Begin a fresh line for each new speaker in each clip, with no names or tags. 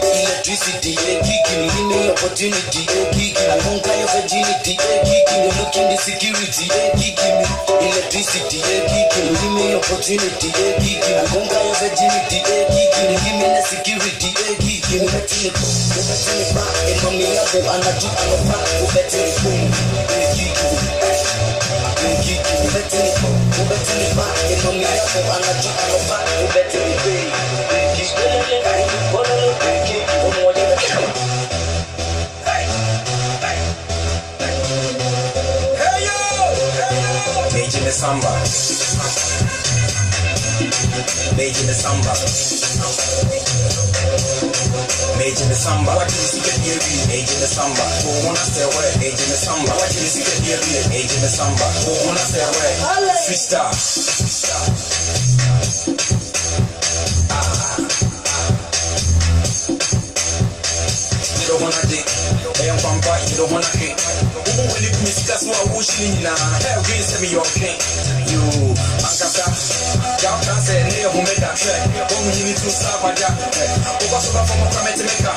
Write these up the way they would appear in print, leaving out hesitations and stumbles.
Electricity, give me opportunity, I won't your virginity, looking the security, give me electricity, give me opportunity, I won't your virginity, give me the security, give me back, and on me up, and I do a pack, who better it boom, Major the samba, Major the samba, Major the samba. What do you see get here? Major the samba. Who wanna stay away? Major the samba. What do you see get here? Major the samba. Who wanna stay away? Freestyle. You don't wanna dig. Hey, I'm bumper. You don't wanna hit. When you miss, that's what I'm wishing now. Hell, you send me your king. You, Ankasa. Y'all can't say near who made that track. When you need to stop my job. What's up from a comment to make up?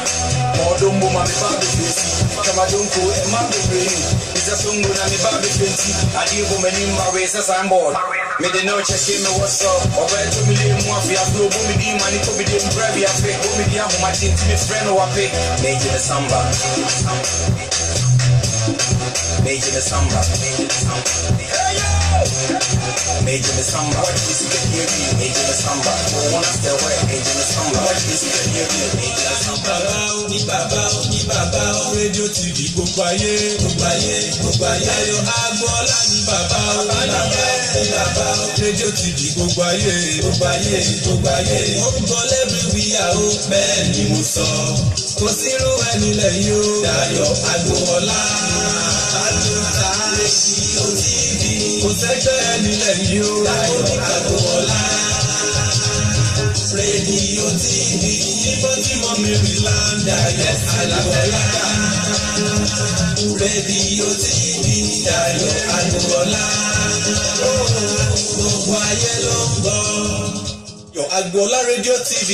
More don't move my baby face. Come on, don't go and my baby. It's a song when I'm a baby face. I give women in my race as I'm bored. Me the no check me what's up. Over to me the mafia flow, boom me the money, come me the brave, I fake, boom me the home, my team, me friend, or I pay. Major the samba. Major the samba. Hey yo! Major the samba. What is it here? Major the samba. One of the way. Major the samba. What is it here? Major the samba. Baba, Radio TV, gbogbo ayé. Dayo Agboola ni baba, Radio TV, gbogbo ayé. Ó ń gbọ́ everywhere o, bẹ́ẹ̀ ni mo sọ. Kò sí irú ẹni lẹ́yìn o. Dayo Agboola. Àdúrà Radio TV. Kò sẹ́gbẹ́ ẹni lẹ́yìn o. Dayo Agboola. Radio TV. Ìbọn tí mo mìíràn láńdà yẹ Agboola. Radio TV. Dayo Agboola. Gbogbo ayé ló ń gbọ́. Your Agboola Radio TV.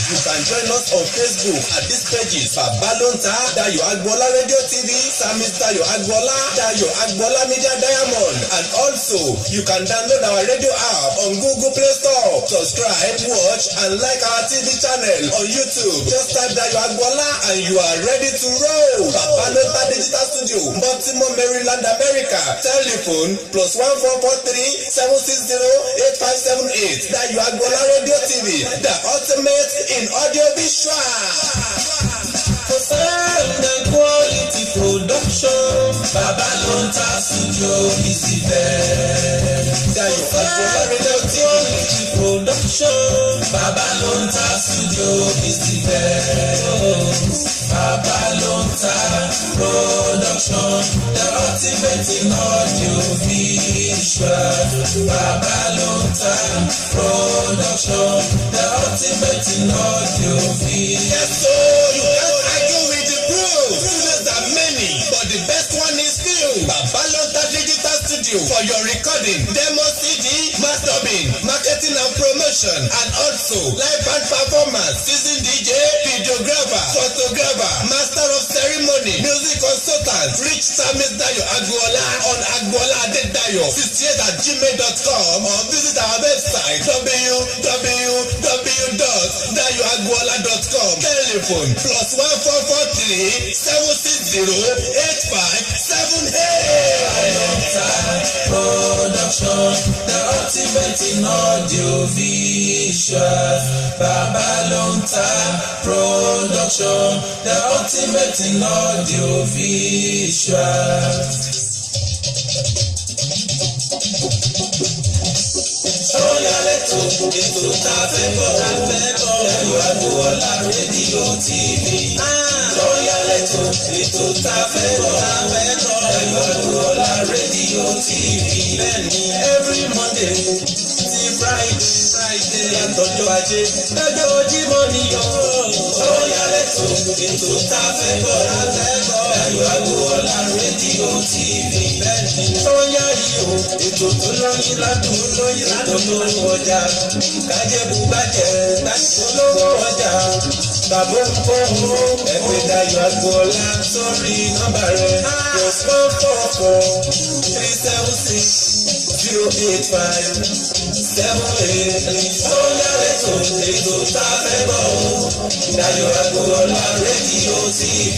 You can join us on Facebook at these pages: Babalonta, Dayo Agboola Radio TV, Samis Dayo Agboola, Dayo Agboola Media Diamond, and also you can download our radio app on Google Play Store. Subscribe, watch, and like our TV channel on YouTube. Just type Dayo Agboola and you are ready to roll. Babalonta Digital Studio, Baltimore, Maryland, America. Telephone +1443 760 8578. Dayo Agboola Radio TV, the ultimate in audio visual. For sound and quality production, Babalonta Studio is the best. Dayo Agboola Radio quality production, Babalonta Studio is the best. Babalonta production, the ultimate in audio visual. Babalonta production, the ultimate in audio visual. Yes, so you can't argue with the proof. Students are many, but the best one is still Babalonta Digital Studio for your recording, demo CD, mastering, marketing and promotion, and also live band performance, seasoned DJ, videographer, photographer, master of ceremony, music consultant. Reach Samis Dayo Agboola on Agboola Adedayo 68@gmail.com or visit our website www.dayoagboola.com. Telephone +1443 760 8578. Production, the ultimate in audio visual. Babalonta production, the ultimate in audio visual. Sọ́yà lẹ́tọ̀ ètò tá a fẹ́ bọ̀ Dayo Agboola Radio TV. Sọ́yà lẹ́tọ̀ ètò tá a fẹ́ bọ̀ Dayo Agboola Radio TV. Bẹ́ẹ̀ni every Monday ti Friday àtọ́jọ́ ajé lọ́jọ́ Jímọ̀ nìyọ̀. Sọ́yà lẹ́tọ̀ ètò tá a fẹ́ bọ̀ Dayo Agboola Radio TV. Bẹ́ẹ̀ni sọ́yà yìí o ètò tó lóyún ládùn olówó ọjà kájẹ́bù bàjẹ́ olówó ọjà bàbá òǹkóhó ẹgbẹ́ Dayo Agboola sórí nọ́mbà rẹ̀ +144 376 085 78. Sọ́yà lẹ́tọ̀ ètò tá a fẹ́ bọ̀ Dayo Agboola Radio TV.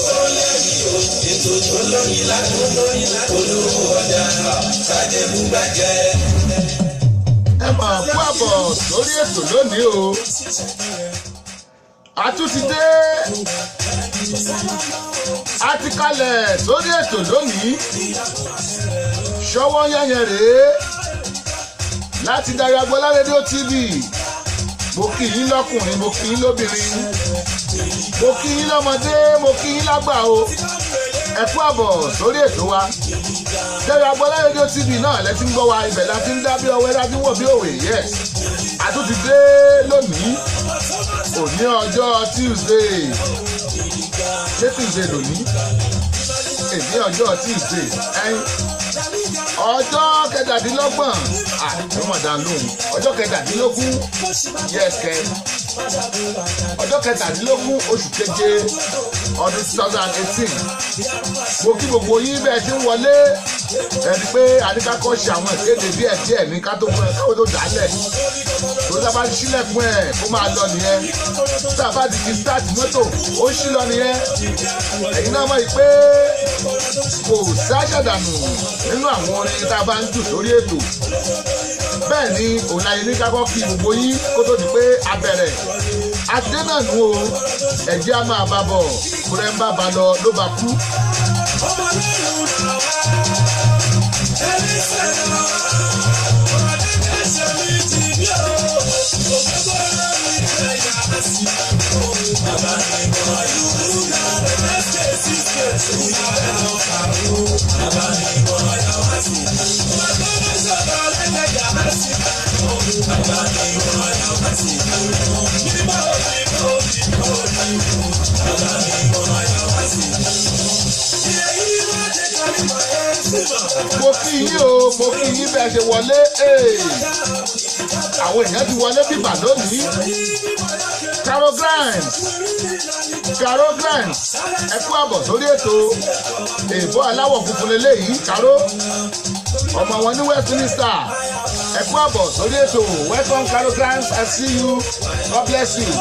Sọ́yà yìí o ètò tó lóyún ládùn olówó ọjà kájẹ́bù bàjẹ́.
Ẹ máa kú àbọ̀ lórí ètò lónìí o. A tún ti dé. A ti kalẹ̀ sórí ètò lónìí. Ṣọwọ́ yẹnyẹn rèé láti Dayo Agboola Radio TV. Mo kí yín lọ́kùnrin, mo kí yín lóbìnrin, mo kí yín lọ́mọdé, mo kí yín lágbà o. Ẹ kú àbọ̀ sórí ètò wa. Dayo Agboola Radio TV náà lẹ ti ń gbọ́ wa, ibẹ̀ la ti ń dá bí ọwẹ́ láti wọ̀ bí òwe. Yes, a tún ti dé lónìí. Òní ọjọ́ Tuesday. Ṣé Tuesday lónìí? Èní ọjọ́ Tuesday. Ọjọ́ 17 ló mọ̀ dá lóhùn ọjọ́ kẹtàdínlógún yẹ́sẹ̀ ọjọ́ kẹtàdínlógún oṣù keje ọdún 2018 mo kí gbogbo yín bẹ́ẹ̀ ti ń wọlé ẹni pé àdìkákọ́ ṣe àwọn ìkéde díẹ̀ ní ká tó fún ẹ káwé tó dálẹ̀ tó dábàá sílẹ̀kùn ẹ̀ kó máa lọ nìyẹn tá a bá ti fi start mọ́tò ó ń ṣí lọ nìyẹn ẹ̀yin náà mọ̀ pé kò sáṣàdànù nínú àwọn orin tá a bá ń jù sórí ètò bẹ́ẹ̀ ni òun láyé ní kákọ́ kí gbogbo yín kó tó di pé a bẹ̀rẹ̀ adé náà nù o ẹ̀jẹ̀ á máa bá bọ̀ kúrẹ́ ń bá ba lọ ló bá kú. Mo kí yín o, mo kí yín bẹ́ẹ̀ ṣe wọlé. Àwọn èèyàn ti wọlé bíbà lónìí. Carol Grimes, ẹ kú àbọ̀ sórí ètò èèbó aláwọ̀ funfun lélẹ́yìí, Caro. Ọmọ wọn ní Westminster, ẹ kú àbọ̀ sórí ètò. Welcome Carol Grimes, I see you, God bless you.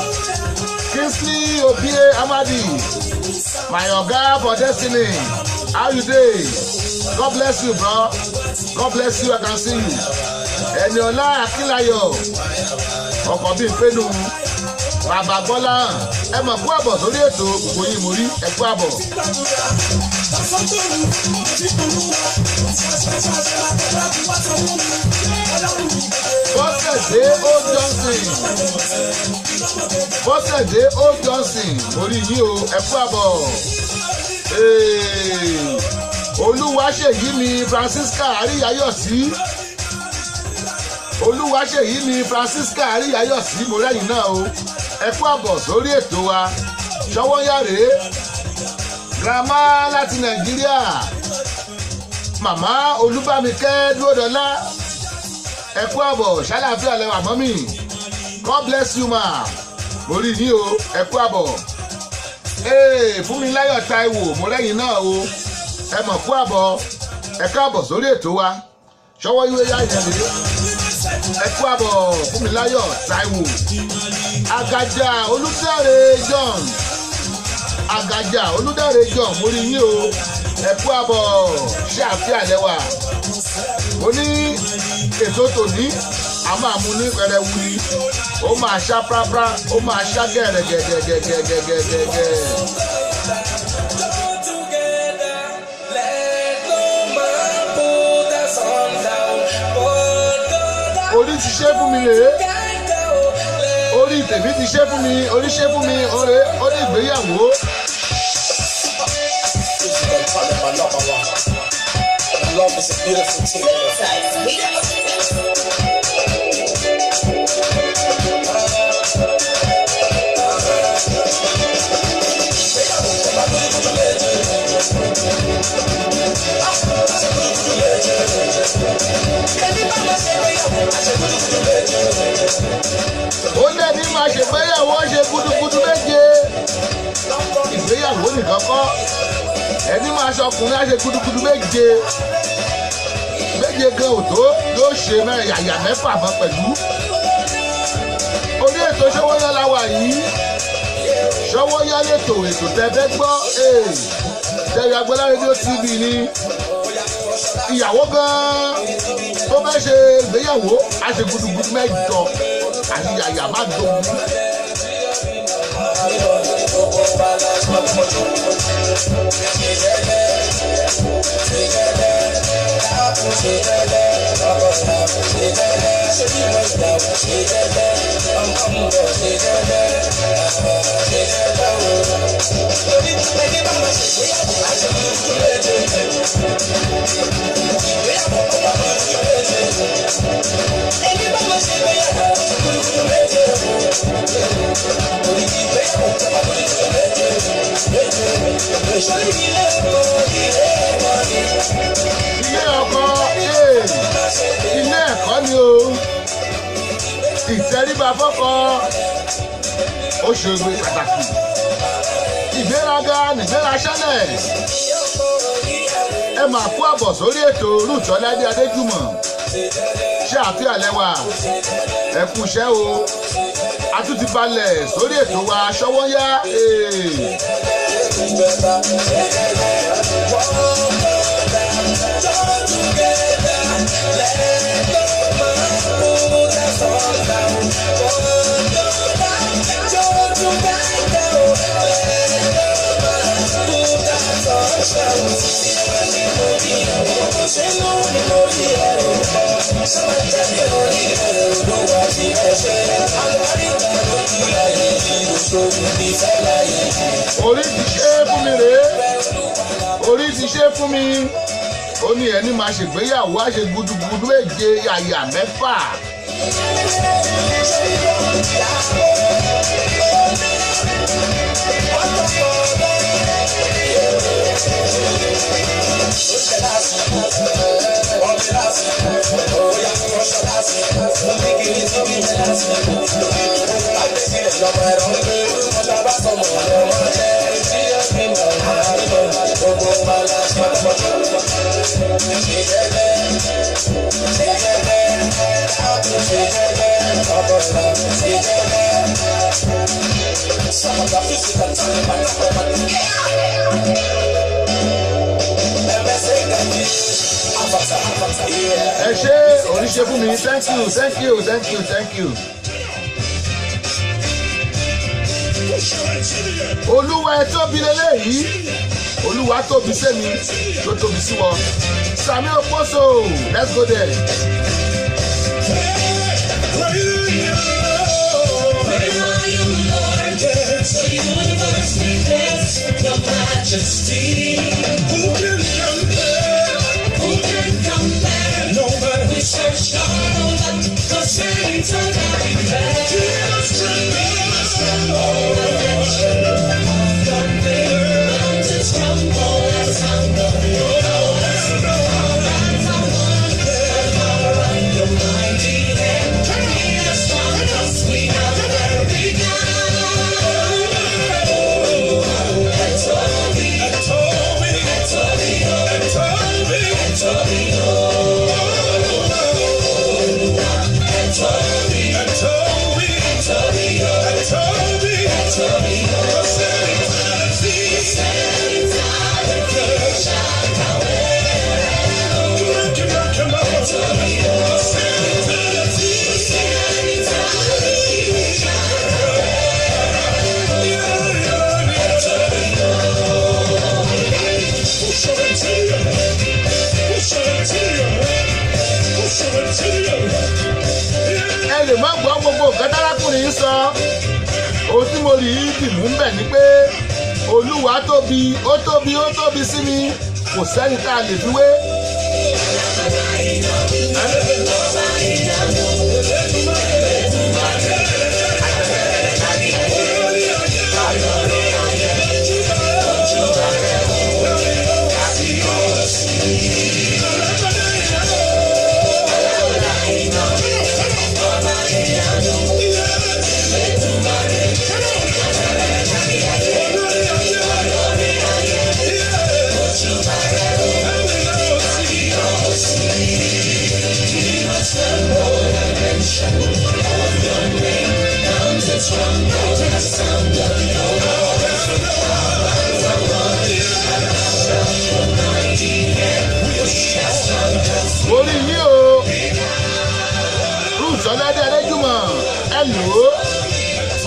Kingsley Obie Amadi, my oga for destiny, how you dey? God bless you, bro. God bless you, I can see you. Eniola Akilayo, ọkọ̀ bíi pẹ́nu. Bàbá Bọ́lá ẹ mọ̀ kú àbọ̀ sórí ètò gbogbo yín mo rí ẹ kú àbọ̀. Bọ́sẹ̀dé O Johnson mo rí yín o ẹ kú àbọ̀. Olúwaṣèyí mi Francisca Àríyáyọ̀sí. Olúwaṣèyí mi Francisca Àríyáyọ̀sí mo rẹ́yìn náà o ẹ kú àbọ̀ sórí ètò wa Ṣọwọ́nyàrè grandma láti Nàìjíríà màmá Olúbámikẹ́ Dúródọlá ẹ kú àbọ̀ ṣàlàáfíà lẹ́wà mọ́mì God bless you ma mo rí yín o ẹ kú àbọ̀ Fúnmiláyọ̀ Táíwò mo rẹ́yìn náà o ẹ mọ̀ kú àbọ̀ ẹ káàbọ̀ sórí ètò wa Ṣọwọ́nyàrè ẹ kú àbọ̀ Fúnmiláyọ̀ Táíwò. Àgàjà Olúdáre John mo rí yín o ẹ kú àbọ̀ ṣé àfíà lẹ́wà mo ní ètò tòní a máa mú ní pẹrẹwu ni ó máa ṣá prápra ó máa ṣá gẹ̀rẹ̀gẹ̀gẹ̀gẹ̀gẹ̀gẹ̀. Orí ti ṣe fún mi rèé orí tèmi ti ṣe fún mi orí ṣe fún mi orí ìgbéyàwó. Love is a beautiful thing. Ó lẹ́ni máa ṣègbéyàwó ṣe gudugudu méje ìgbéyàwó nìkan kọ́ ẹni máa ṣọkùnrin á ṣe gudugudu méje gan ò tó yóò ṣe yàyà mẹ́fà mọ́ pẹ̀lú. Orí ètò Ṣọwọ́nyá la wà yìí Ṣọwọ́nyá lètò ètò tẹ́fẹ́ gbọ́ Tẹ̀rí Agbọ́lá rédíò TV ni ìyàwó gan-an tó fẹ́ ṣe ìgbéyàwó á ṣe gudugudu mẹ́jọ àti yàyà má dógún. Ilé ẹ̀kọ́ ni ìtẹríba fọ́kọ ó ṣe gbé pàtàkì ìgbéraga nìgbéra ṣẹlẹ̀ ẹ máa kú àbọ̀ sórí ètò Ruth Ọládé Adéjùmọ̀ ṣé àfihàn lẹ́wà ẹ kú iṣẹ́ o a tún ti balẹ̀ sórí ètò wa Ṣọ́wọ́nyá. Orí ti ṣe fún mi rèé, orí ti ṣe fún mi, ó ní ẹni máa ṣègbéyàwó á ṣe gudugudu èje yàyà mẹ́fà. Ẹ ṣé oníṣẹ́ fún mi, thank you, thank you, thank you, thank you. Olúwa ẹ tóbi lélẹ́yìí, Olúwa tóbi sẹ́mi, tó tóbi sí wọn. Sami Okposo, let's go there.
Your majesty, who can compare? Nobody. We searched all over, 'cause saints are not there. Jesus tremble, mountains crumble at sound of your voice. Lands are wonder of your mighty hand. He has taught us we have never begun.
Ẹ lè má gbọ́ gbogbo nǹkan tárákùnrin sọ, ohun tí mo rí dìmú ń bẹ̀ ni pé Olúwa tóbi, ó tóbi, ó tóbi sí mi, kò sẹ́ni tá a lè fi wé. Orí yìí o, Ruth Ọládé Adéjùmọ̀ ẹ lò ó,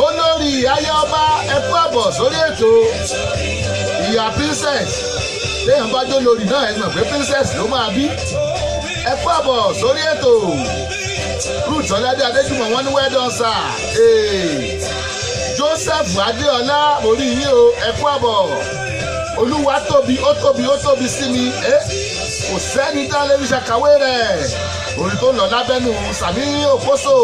olórí ayé ọba ẹ kú àbọ̀ sórí ètò ìyá princess téèyàn bá jó lórí náà ẹ mọ̀ pé princess ló máa bí. Ẹ kú àbọ̀ sórí ètò Ruth Ọládé Adéjùmọ̀ wọ́n ní well done sir. Joseph Adéọlá orí yìí o, ẹ kú àbọ̀. Olúwa tóbi, ó tóbi, ó tóbi sí mi, kò sẹ́ni tá a lè fi ṣàkàwé rẹ̀. Orin tó ń lọ lábẹ́nu Sami Okposo.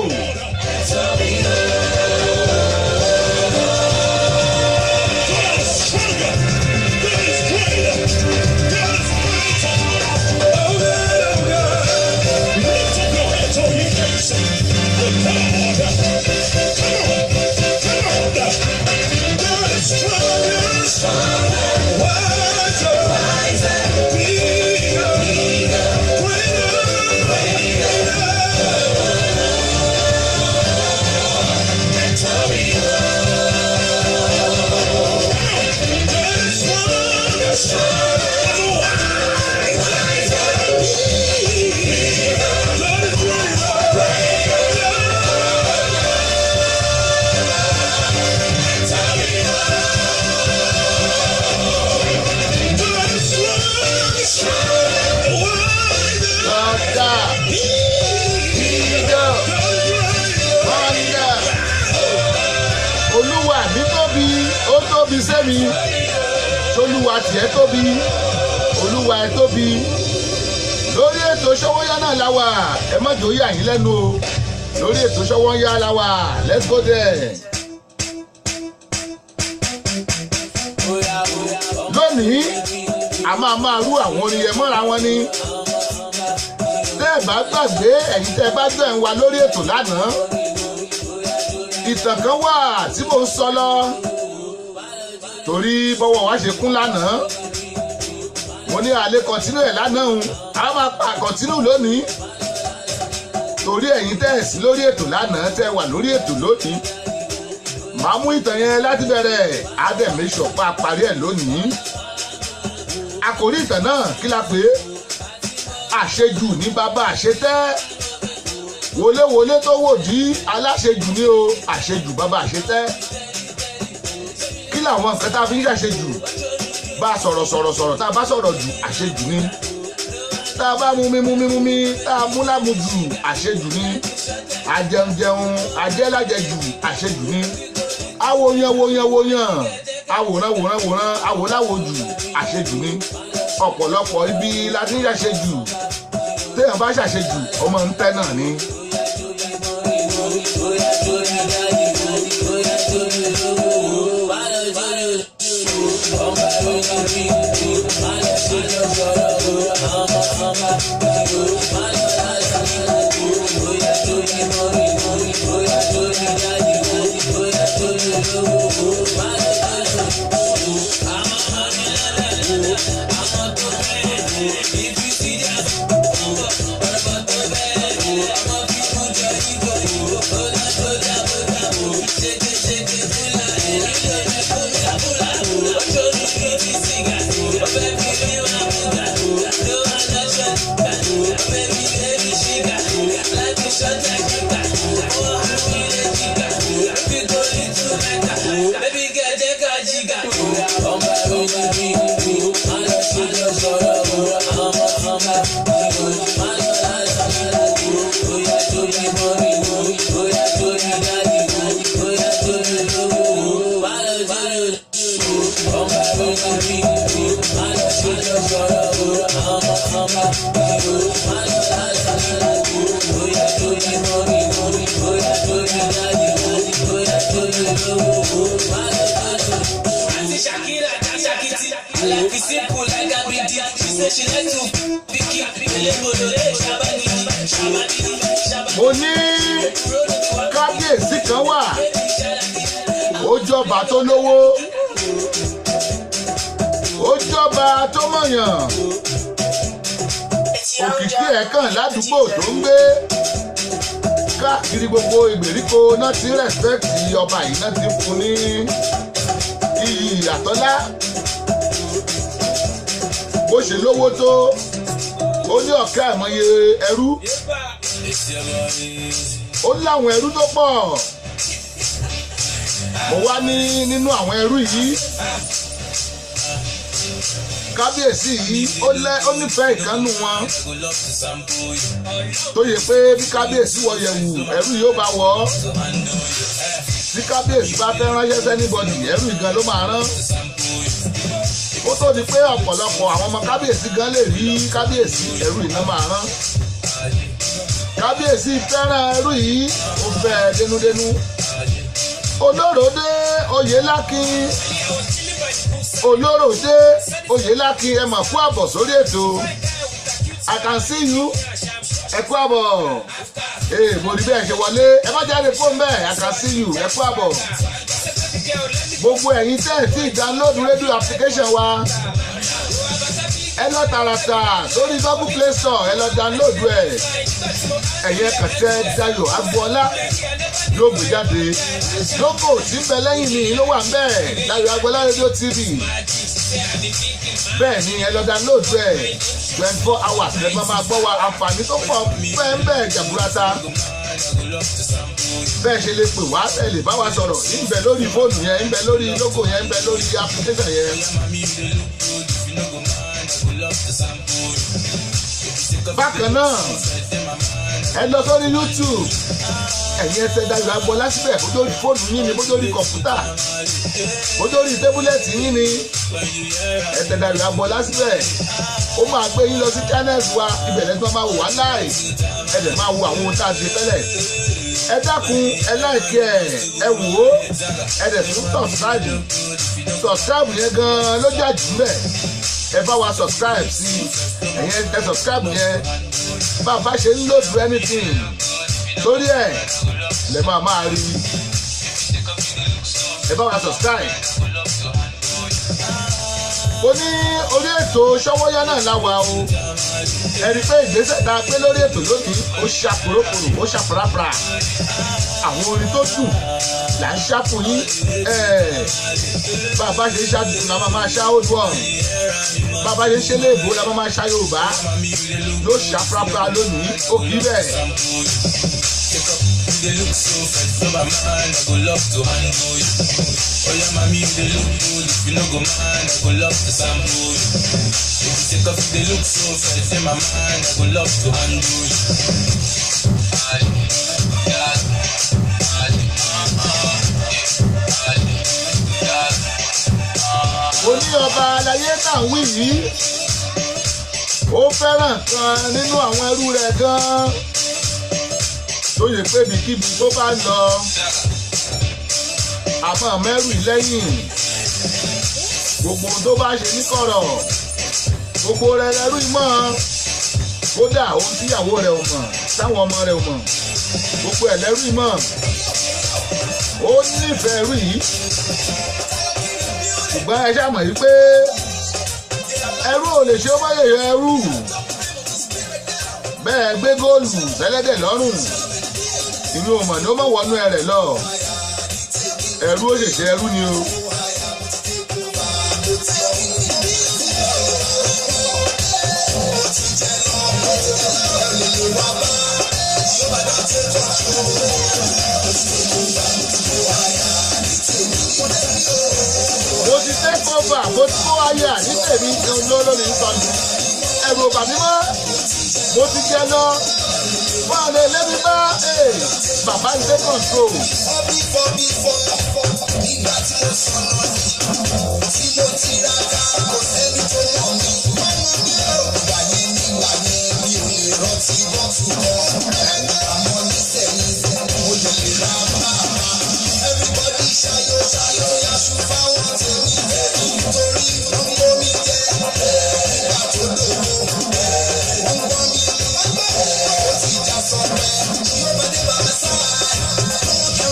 olúwa mi tóbi ó tóbi sẹ́mi ṣolúwa tiẹ̀ tóbi olúwa ẹ tóbi lórí ètò Ṣówónyá náà la wà ẹ má jò yà yín lẹ́nu o lórí ètò Ṣówónyá la wà let's go there. lónìí a máa rú àwọn orin yẹn mọ́ra wọn ni tẹ́ ẹ bá gbàgbé ẹ̀yin tẹ́ ẹ bá gbẹ̀ ń wa lórí ètò lánàá ìtàn kan wà tí mò ń sọ lọ torí bọ́wọ́ wa ṣe kún lánàá mo ní àlè kọ̀tínú ẹ̀ lánàá a máa pa kọ̀tínú lónìí torí ẹ̀yin tẹ́ ẹ̀ sí lórí ètò lánàá tẹ́ ẹ wà lórí ètò lónìí màá mú ìtàn yẹn láti bẹ̀rẹ̀ àdẹ̀mẹ́sọ̀ pa parí ẹ̀ lónìí àkòrí ìtàn náà kí la pè é àṣejù ní bàbá àṣetẹ́ wọléwọlé tó wò dí aláṣejù ní o àṣejù bàbá àṣetẹ́ kí làwọn nǹkan tá a fi ń ṣàṣejù bá a sọ̀rọ̀ tá a bá sọ̀rọ̀ jù àṣejù ni tá a bá mumi tá a mú lámujù àṣejù ni àjẹunjẹun àjẹlájẹjù àṣejù ni awoyan àwòrán àwòláwòjù àṣejù ni ọ̀pọ̀lọpọ̀ ibi la ti ń ṣàṣejù téèyàn bá ṣàṣejù ọmọ ń tẹ́ náà ni. mo ní kábíyèsí kan wà ó jọba tó lówó ó jọba tó mọ̀yàn òkìkí ẹ̀ kàn ládùúgbò tó ń gbé káàkiri gbogbo ìgbèríko náà ti rẹ̀spẹ̀tì ọba yìí náà ti fún ní iyì àtọ́lá bó ṣe lówó tó ó ní ọ̀kẹ́ àìmọye ẹrú ó láwọn ẹrú tó pọ̀ mo wá ní nínú àwọn ẹrú yìí kábíyèsí yìí ó nífẹ̀ẹ́ ìkànnù wọn tó yẹ pé bí kábíyèsí wọ yẹ̀wù ẹrú yìí ó bá wọ̀ ọ́ bí kábíyèsí bá fẹ́ ránṣẹ́ sẹ́nibọ̀dì ẹrú ìgan ló máa rán ó tó di pé ọ̀pọ̀lọpọ̀ àwọn ọmọ kábíyèsí gan lè rí kábíyèsí ẹrú iná máa rán kábíyèsí fẹ́ràn ẹrú yìí ó fẹ́ dénúdénú olóròdé oyèlákin olóròdé oyèlákin ẹ mà kú àbọ̀ sórí ètò I can see you ẹ kú àbọ̀ mo rí bẹ́ẹ̀ ṣe wọlé ẹ má jáde fóun bẹ́ẹ̀ I can see you ẹ kú àbọ̀ gbogbo ẹ̀yin tẹ́ ẹ̀ tí download radio application wa ẹ lọ tààràtà sórí Google Play Store ẹ lọ download ẹ̀yẹ kàtẹ́ Dayọ̀ Agboola yóò gbé jáde lóko tí ń bẹ lẹ́yìn mi ló wà ń bẹ́ẹ̀ Dayọ̀ Agboola Radio TV bẹ́ẹ̀ ni ẹ lọ download 24 hours ẹ máa gbọ́ wa àǹfààní tó pọ̀ fẹ́ ń bẹ́ẹ̀ jàbúrátà bẹ́ẹ̀ ṣe lè pè wá ẹ lè bá wa sọ̀rọ̀ ń bẹ lórí fóònù yẹn ń bẹ lórí logo yẹn ń bẹ lórí application yẹn. bákan náà ẹ lọ sórí YouTube ẹ̀yin ẹ tẹ Dayọ̀ Agboola síbẹ̀ bó lórí fóònù yín ni bó lórí kọ̀ǹpútà bó lórí tébúlẹ̀tì yín ni ẹ tẹ Dayọ̀ Agboola síbẹ̀ ó máa gbé yín lọ sí channels wa ibẹ̀ lẹ́tí wọ́n máa wò wá láì ẹ dẹ̀ máa wo àwọn ohun tá a ṣe tẹ́lẹ̀ ẹ dákun ẹ láìkí ẹ wò ó ẹ dẹ̀ tún subscribe yẹn gan-an ló jà jù bẹ́ẹ̀ ẹ bá wa subscribe sí ẹ̀yin ẹ subscribe yẹn bá a bá ṣe ń load anything lórí ẹ̀ lè máa rí ẹ bá wa subscribe. Mo ní orí ètò Ṣọ́wọ́nyá náà láwa o ẹ rí i pé ìgbésẹ̀ tá a pé lórí ètò lónìí ó ṣàpòròpòrò ó ṣàpòràpòrà àwọn orin tó dùn là ń ṣàpò yín bàbá ṣe ń ṣàdùn la máa ṣá old one bàbá ṣe ń ṣe léèbó la máa ṣá Yorùbá ló ṣàpòràpòrà lónìí ó kì í bẹ́ẹ̀.
They look so fresh, so my mind, I go love to handle you. Oh yeah, mommy, they look good. If you no go mind, I go love to sample you. If you take off, they look so fresh, in my mind, I go love to handle you.
Mo ní ọba aláyé náà wí yìí ó fẹ́ràn kan nínú àwọn ẹrú rẹ̀ gan-an tó yẹ pé ibikíbi tó bá lọ àmọ́ mẹ́rù lẹ́yìn gbogbo tó bá ṣe ní kọ̀rọ̀ gbogbo rẹ̀ lẹ́rú mọ́ kódà ohun tíyàwó rẹ̀ ò mọ̀ táwọn ọmọ rẹ̀ ò mọ̀ gbogbo ẹ̀ lẹ́rú mọ́ ó nífẹ̀ẹ́ rú yìí ṣùgbọ́n ẹ ṣàmọ̀ yìí pé ẹrú ò lè ṣe ó bá yẹ̀yọ ẹrú bẹ́ẹ̀ gbé góòlù sẹ́lẹ́dẹ̀ lọ́rùn ìlú ọmọ ni ó mọ̀ wọnú ẹrẹ̀ lọ ẹrú ó ṣèṣe ẹrú ni o. mo ti tẹ́ kọ́fà mo ti kó àyà ní tèmi lórí ìtọ́jú ẹ̀rù ò bà mí mọ́ mo ti jẹ lọ wọ́n lè lébi bá bàbá ilé kọ̀ǹtró.
Nígbà tí mo sọ̀rọ̀ tí mo ti ra ká kò sẹ́ni tó mọ̀ mí. Nígbà yẹn mi ò lè rántí bọ́tù mọ́. Àmọ́ nísẹ̀yìn mo lè ra bàbá. Everybody ṣayọ̀ yaṣu fáwọn tèmi. Nítorí ọmọ mi jẹ́ nígbà tó dòdò. Ọmọ mi ó ti já sọ́pẹ́. Nobody by my side.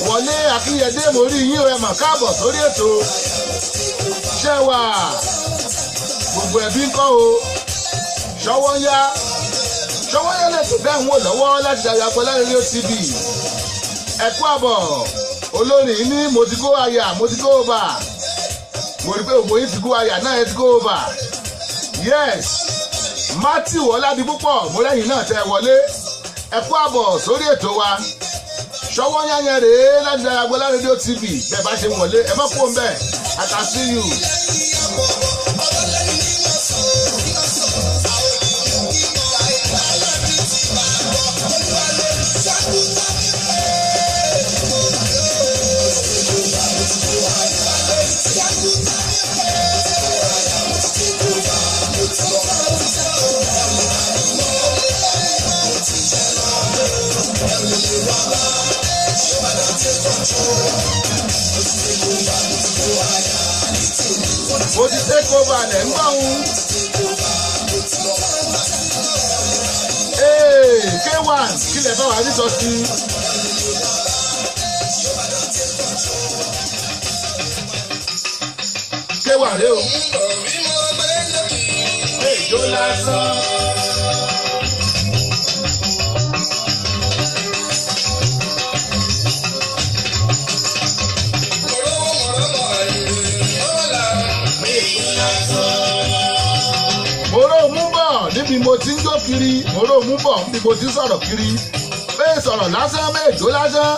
Wọlé Akínyẹdé mo rí yín ẹ mà káàbọ̀ sórí ètò ṣẹ́wà gbogbo ẹbí ńkọ́ o Ṣọ́wọ́nyá lè tó bẹ́ẹ̀ ń wò lọ́wọ́ láti Dayọ̀ Agboola rédíò TV ẹ kú àbọ̀ olórin ní mo ti kó àyà mo ti kó over mo rí pé ògbó yìí ti kó àyà náà ẹ ti kó over yes Matthew Ọládipúpọ̀ mo lẹ́yìn náà tẹ́ wọlé ẹ kú àbọ̀ sórí ètò wa Ṣọ́wọ́nyá yẹn rèé láti Dayọ̀ Agboola rédíò TV bẹ́ẹ̀ bá ṣe wọlé ẹ má kó ń bẹ̀ I can see you.
Take control.
mo ti take over lẹ̀ ń gbọ́ òun. K1 kílẹ̀ bá wà ní sọ sí. K1 rèé o. Èjò lásán. Níbi mo ti ń jó kiri mo rò mú bọ̀ níbi mo ti ń sọ̀rọ̀ kiri bẹ́ẹ̀ sọ̀rọ̀ lásán méjò lásán.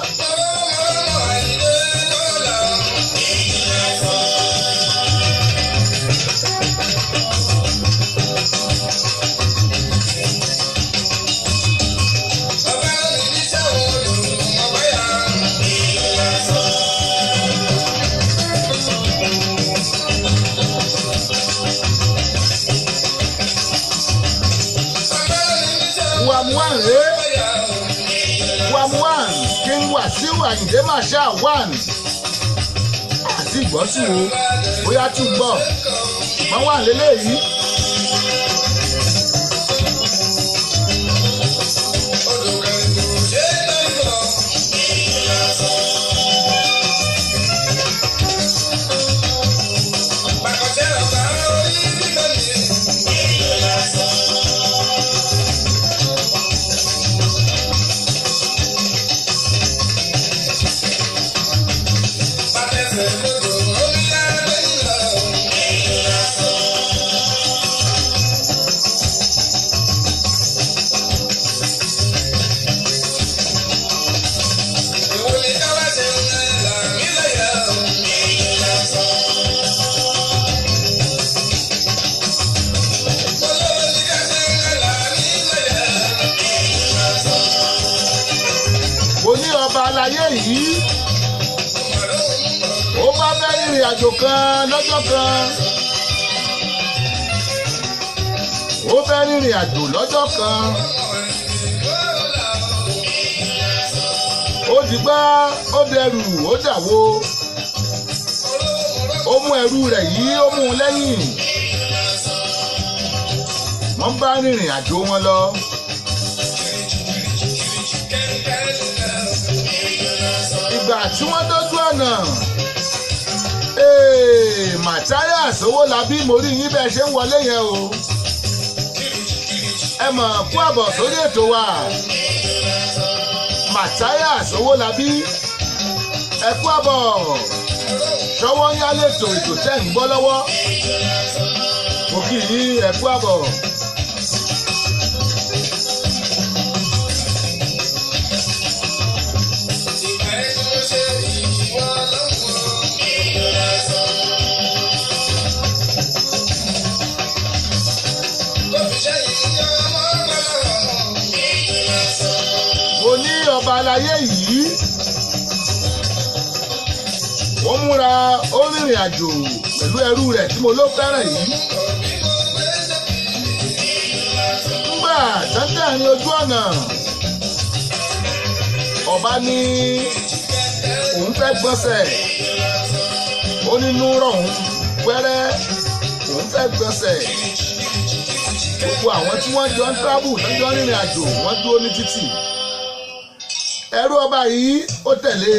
Wàsíù Àyìndé Marshal 1 àti ìgbọ́sùn o bóyá tún gbọ́ wọ́n wà lélẹ́yìí. Àlàyé yìí ó bá fẹ́ rìnrìn àjò kan lọ́jọ́ kan ó fẹ́ rìnrìn àjò lọ́jọ́ kan ó dìgbà ó dẹrù ó dàwó ó mú ẹrú rẹ̀ yìí ó mú un lẹ́yìn wọ́n bá rìnrìn àjò wọn lọ. Ìgbà tí wọ́n dójú ọ̀nà Matthias Owólabí mo rí yín bẹ́ẹ̀ ṣe ń wọlé yẹn o ẹ mọ̀ kú àbọ̀ sórí ètò wa Matthias Owólabí ẹ kú àbọ̀ ṣọwọ́ ń yálé ètò tẹ́ ń gbọ́ lọ́wọ́ mo kì í ẹ kú àbọ̀. Ọba aláyé yìí ó múra ó rìnrìn àjò pẹ̀lú ẹrú rẹ̀ tí mo ló fẹ́ràn yìí. Nígbà tẹ́tẹ́ ní ojú ọ̀nà ọba ní òun fẹ́ gbọ́nsẹ̀ ó nínú rọ̀hún wẹ́rẹ́ òun fẹ́ gbọ́nsẹ̀ gbogbo àwọn tí wọ́n jọ ń travel lọ́jọ́ rìnrìn àjò wọ́n dúró ní títì. Ẹrú ọba yìí ó tẹ̀lé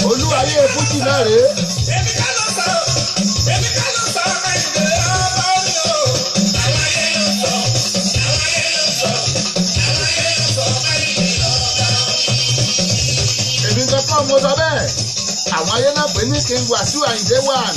olúwayé fújì náà rèé. Èmi kan kọ́ mo sọ bẹ́ẹ̀. Àwọn ayé náà pè ní King Wasiu Ayinde 1.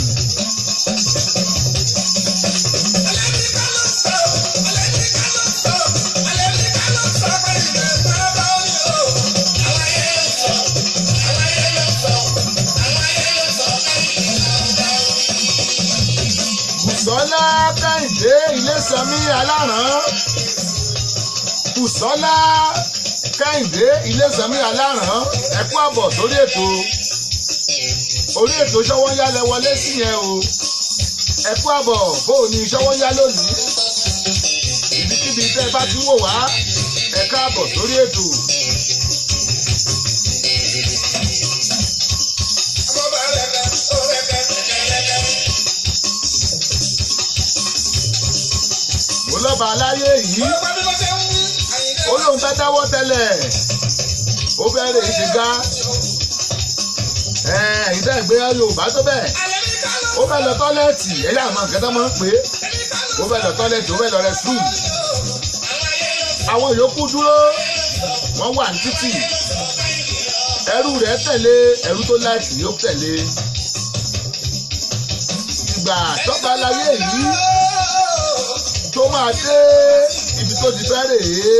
Bùsọ́lá Kẹ́hìndé Ilésanmí Aláràn. Bùsọ́lá Kẹ́hìndé Ilésanmí Aláràn ẹ kú àbọ̀ sórí ètò. Orí ètò Ṣọ́wọ́nyá lẹ wọlé sí yẹn o ẹ kú àbọ̀ bóò ní Ṣọ́wọ́nyá lónìí tẹ́ ẹ bá ti wò wá ẹ káàbọ̀ sórí ètò. mo lọ́ba aláyé yìí ó lóun fẹ́ dáwọ́ tẹ́lẹ̀ ó bẹ̀rẹ̀ ìṣègá ìdá ìgbé Yorùbá tó bẹ́ẹ̀ ó fẹ́ lọ tọ́lẹ́ẹ̀tì ẹ̀yà àmọ́ nǹkan tó máa ń pè é ó fẹ́ lọ tọ́lẹ́ẹ̀tì ó fẹ́ lọ restroom àwọn yòókù dúró wọ́n wà ní títì ẹrú rẹ̀ tẹ̀lé ẹrú tó láìsí yóò tẹ̀lé ìgbà tọ́ba láyé yìí tó máa dé ibi tó ti fẹ́ rèé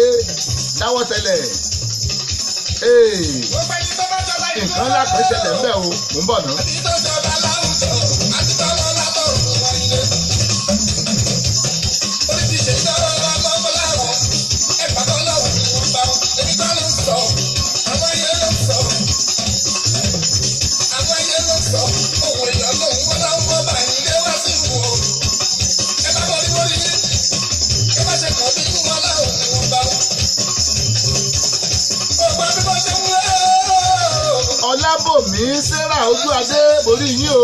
dáwọ́ tẹ́lẹ̀ nǹkan ńlá kan ṣẹlẹ̀ ńbẹ̀ o mò ń bọ̀ ná. Ọlábòmí Sarah Ojúadé borí yín o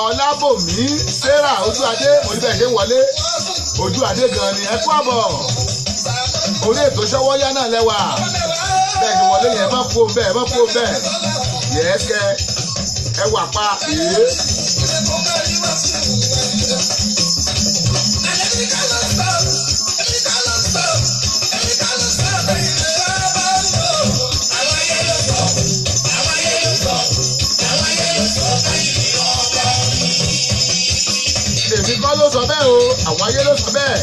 Ọlábòmí Sarah Ojúadé borí bẹ́ẹ̀ ṣe ń wọlé Ojúadé gan ni ẹ kú àbọ̀ orí ètò Ṣọ́wọ́nyá náà lẹ́wà bẹ́ẹ̀ ni wọlé yẹn má kú o bẹ́ẹ̀ má kú o bẹ́ẹ̀ yẹ́sẹ̀ ẹ wà pa èé. Èmi kọ́ ló sọ bẹ́ẹ̀ o àwọn ayé ló sọ bẹ́ẹ̀.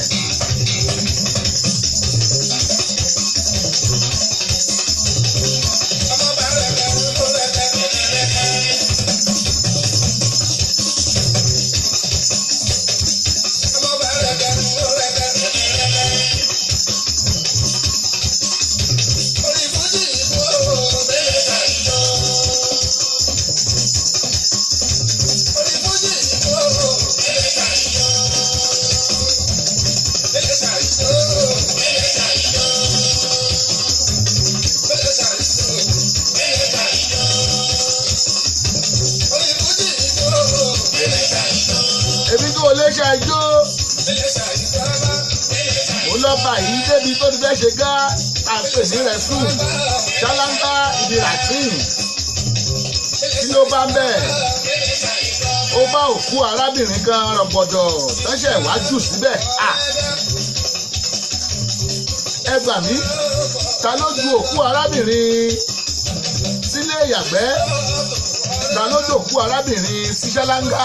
Ẹjọ́ mo lọ bá yìí débi tó ti fẹ́ ṣe gá àpè ní rẹ̀sùn ṣáláńgá ibi latin kí ló bá ń bẹ̀ ó bá òkú arábìnrin kan rọ̀gbọ̀dọ̀ tọ́ṣẹ̀ wájú síbẹ̀ ẹ gbà mí ta ló ju òkú arábìnrin sílé ìyàgbẹ́ ta ló ju òkú arábìnrin sí ṣáláńgá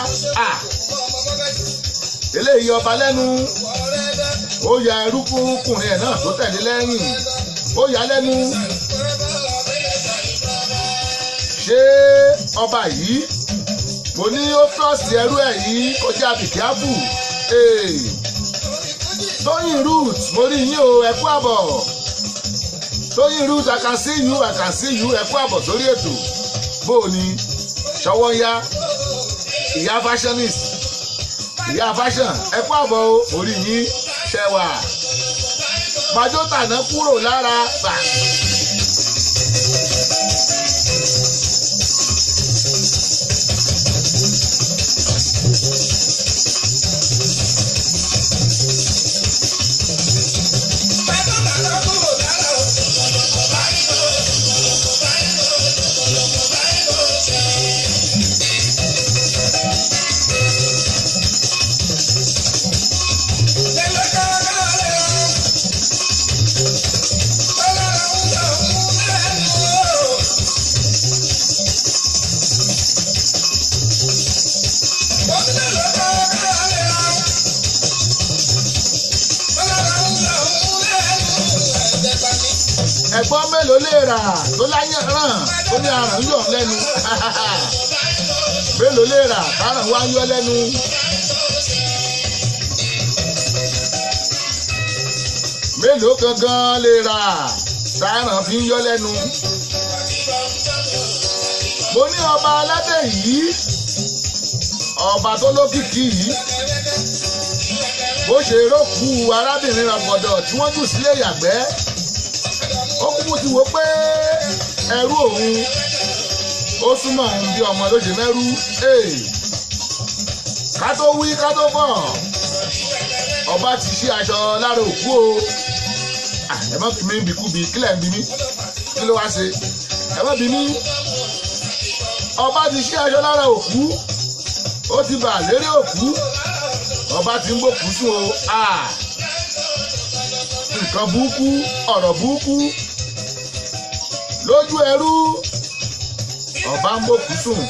eléyìí ọba lẹ́nu ó ya ẹrú fún ọkùnrin ẹ̀ náà tó tẹ̀lé lẹ́yìn ó yà lẹ́nu ṣé ọba yìí mo ní ó trọ́ọ̀sì ẹrú ẹ̀ yìí kọjá bìkíáfù Tóyìn Root mo rí yín o ẹ kú àbọ̀ Tóyìn Root I can see you I can see you ẹ kú àbọ̀ sórí ètò bó o ní Ṣọ́wọ́nyá ìyá fashionist ìyá fashion ẹ kú àbọ̀ o orí yín ṣẹwà pàjọ́tà náà kúrò lára bà. Ẹ̀gbọ́n mélòó lè rà tó láyé ràn tó ní àrùn yọ̀ lẹ́nu mélòó lè rà táràn wá yọ lẹ́nu. Mélòó gangan lè rà táràn fi ń yọ lẹ́nu. Mo ní ọba aládé yìí ọba tó lókìkí yìí bó ṣe rókù arábìnrin rọ̀gbọ̀dọ̀ tí wọ́n jù sílé ìyàgbẹ́ ó kúkú ti wò pé ẹrú òun ó súnmọ́ òun bí ọmọ ló ṣe mẹ́rú ká tó wí ká tó bọ̀ ọba ti ṣí aṣọ lára òkú o ẹ má bí mi bìkúbi kílẹ̀ ń bí mi kí ló wá ṣe ẹ má bí mi ọba ti ṣí aṣọ lára òkú ó ti bà lérí òkú ọba ti ń bòkú sùn o nǹkan burúkú ọ̀rọ̀ burúkú lójú ẹrú ọba ń bòkú sùn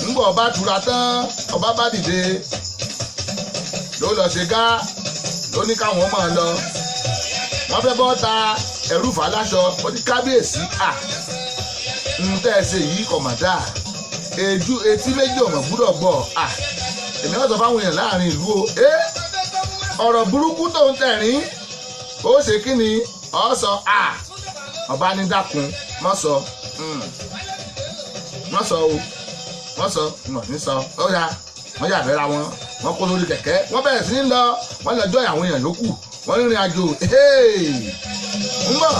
ńgbà ọba tura tán ọba bá dìde ló lọ ṣe gá ló ní káwọn máa lọ wọ́n fẹ́ bọ́ ta ẹrú fà láṣọ ó ní kábíyèsí ń tẹ́ ẹ ṣe yìí kọ̀mọ̀dá èjú etí méjì ọ̀mọ̀ gbúdọ̀ gbọ́ èmi náà sọ fáwọn èèyàn láàrin ìlú o ọ̀rọ̀ burúkú tó ń tẹ̀rín ó ṣe kí ni ọ sọ ọba ní dákun mọ́ sọ ní sọ ó yá wọ́n yà bẹ́ra wọn wọ́n kó lórí kẹ̀kẹ́ wọ́n bẹ̀rẹ̀ sí ní lọ wọ́n lọ jọ́ àwọn èèyàn yòókù wọ́n rìnrìn àjò ń bọ̀.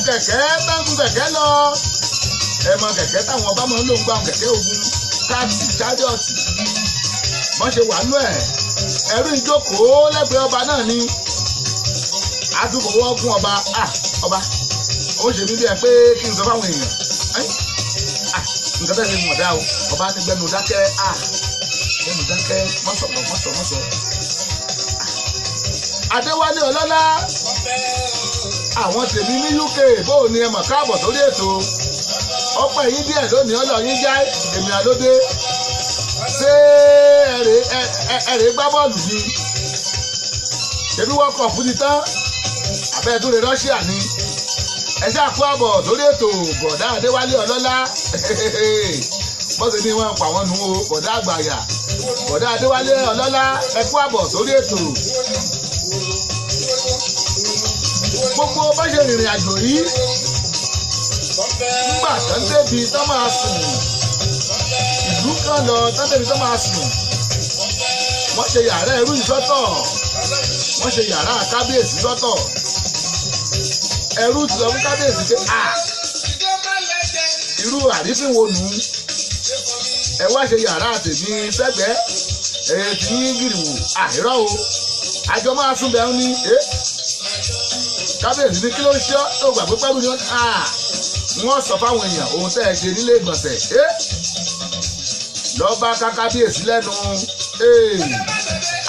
Kẹ̀kẹ́ táǹkùn kẹ̀kẹ́ lọ ẹ̀mọ kẹ̀kẹ́ táwọn ọba máa ń lò ń gbà kẹ̀kẹ́ ogun káàtì chariọ̀tì wọ́n ṣe wà nú ẹ̀ ẹ̀rú ìjókòó lẹ́gbẹ̀ẹ́ ọba náà ni àtúbọ̀wọ́ fún ọba ọba ó ṣe mí bí ẹ pé kí n sọ fáwọn èèyàn nǹkan bẹ́ẹ̀ ni mo dá o ọba ní gbẹnu dákẹ́ gbẹnu dákẹ́ mọ́sọ̀ Adéwálé Ọlọ́lá àwọn tèmi ní UK bóò ni ẹ mọ̀ káàbọ̀ sórí ètò ọpẹ́ yín díẹ̀ lónìí ọlọ́yin já èmi àlódé ṣé ẹ̀rẹ̀ gbá bọ́ọ̀lù ni ṣebí wọ́n kọ̀ fún ti tán abẹ́ẹ̀tún lè Russia ni ẹ ṣáà kú àbọ̀ sórí ètò bọ̀dá Adéwálé Ọlọ́lá bọ́sẹ̀ ni wọ́n pa wọ́n nu o bọ̀dá àgbàyà bọ̀dá Adéwálé Ọlọ́lá ẹ kú àbọ̀ sórí ètò. Gbogbo bá ṣe rìnrìn àjò yìí nígbà tán débi tán máa sùn ìlú kan lọ tán débi tán máa sùn wọ́n ṣe yàrá ẹrú ìsọ́tọ̀ wọ́n ṣe yàrá kábíyèsí sọ́tọ̀ ẹrú ti sọ fún kábíyèsí pé irú àrífín wo nù ẹ wá ṣe yàrá tèmi sẹ́gbẹ̀ẹ́ tí yín gìrì wò àìrọ́ o àjọ máa sún bẹ́ẹ̀ ní kábíyèsí ní kí ló ń ṣe ó gbàgbé pẹ́lú ni wọ́n sọ fáwọn èèyàn ohun tẹ́ ẹ ṣe nílé ìgbọ̀nsẹ̀ lọ́ọ́ bá ká kábíyèsí lẹ́nu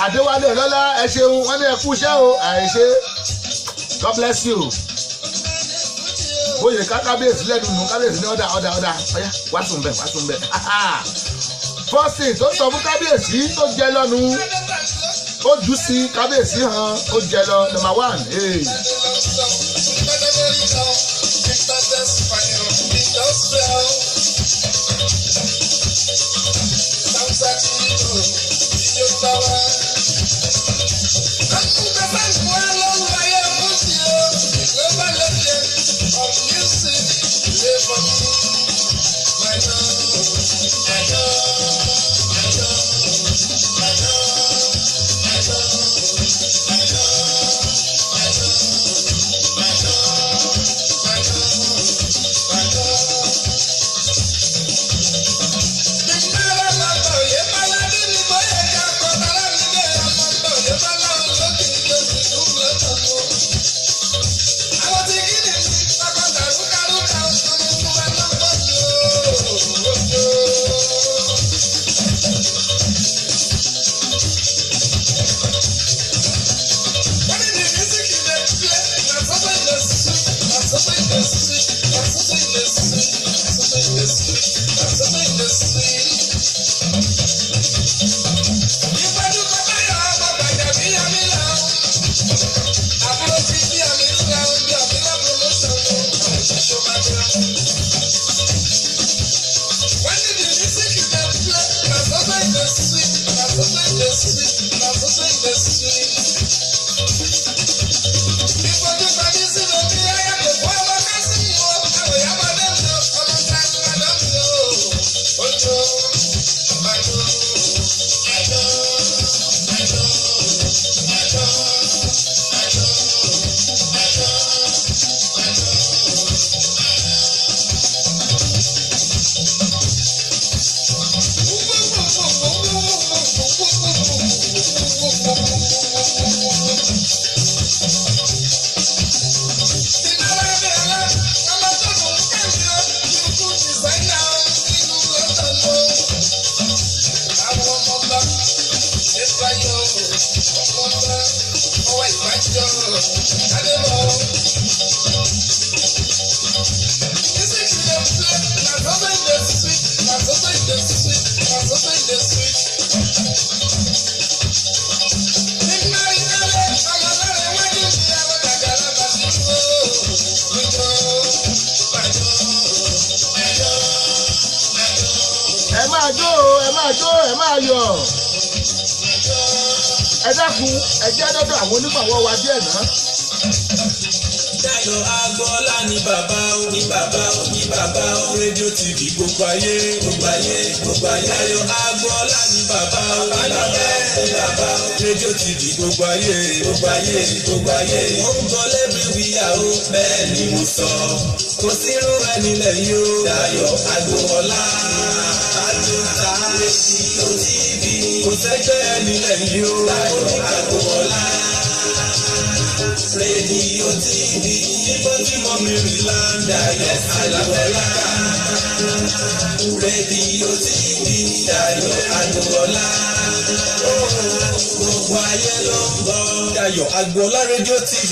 Adéwálé Ọlọ́lá ẹ ṣeun wọ́n ní ẹ kú iṣẹ́ o àìṣe God bless you bóyè ká kábíyèsí lẹ́nu nù kábíyèsí ní ọ̀dà ọ̀yá wá sùn bẹ̀ fọ́sìn tó sọ fún kábíyèsí tó jẹ lọ́nu ó jù sí kábíyèsí hàn ó jẹ lọ number 1.
I know.
ẹ dákun ẹ jẹ́ dọ́dọ̀ àwọn onígbàwọ́ wa díẹ̀ náà.
Dayọ̀ Agbọ́lá ni bàbá o, ní bàbá o, ní bàbá o. Rédíò TV gbogbo ayé, gbogbo ayé, gbogbo ayé. Dayọ̀ Agbọ́lá ni bàbá o, ní bàbá o, ní bàbá o. Rédíò TV gbogbo ayé, gbogbo ayé, gbogbo ayé. Ó ń gbọ́ lẹ́bíríwíyà o, bẹ́ẹ̀ ni mo sọ. Kò sí irú ẹni lẹ́yìn o. Dayọ̀ Agbọ́lá àjọta Rédíò TV. Kò sẹ́gbẹ́ ẹni lẹ́yìn o. Dayọ̀ Agbọ́lá Rédíò TV. Ibo tí mo mìíràn láńdà yẹn Agbọ́lá. Rédíò TV Dayọ̀ Agbọ́lá. Gbogbo ayé ló ń gbọ́. Dayọ̀ Agbọ́lá Rédíò TV.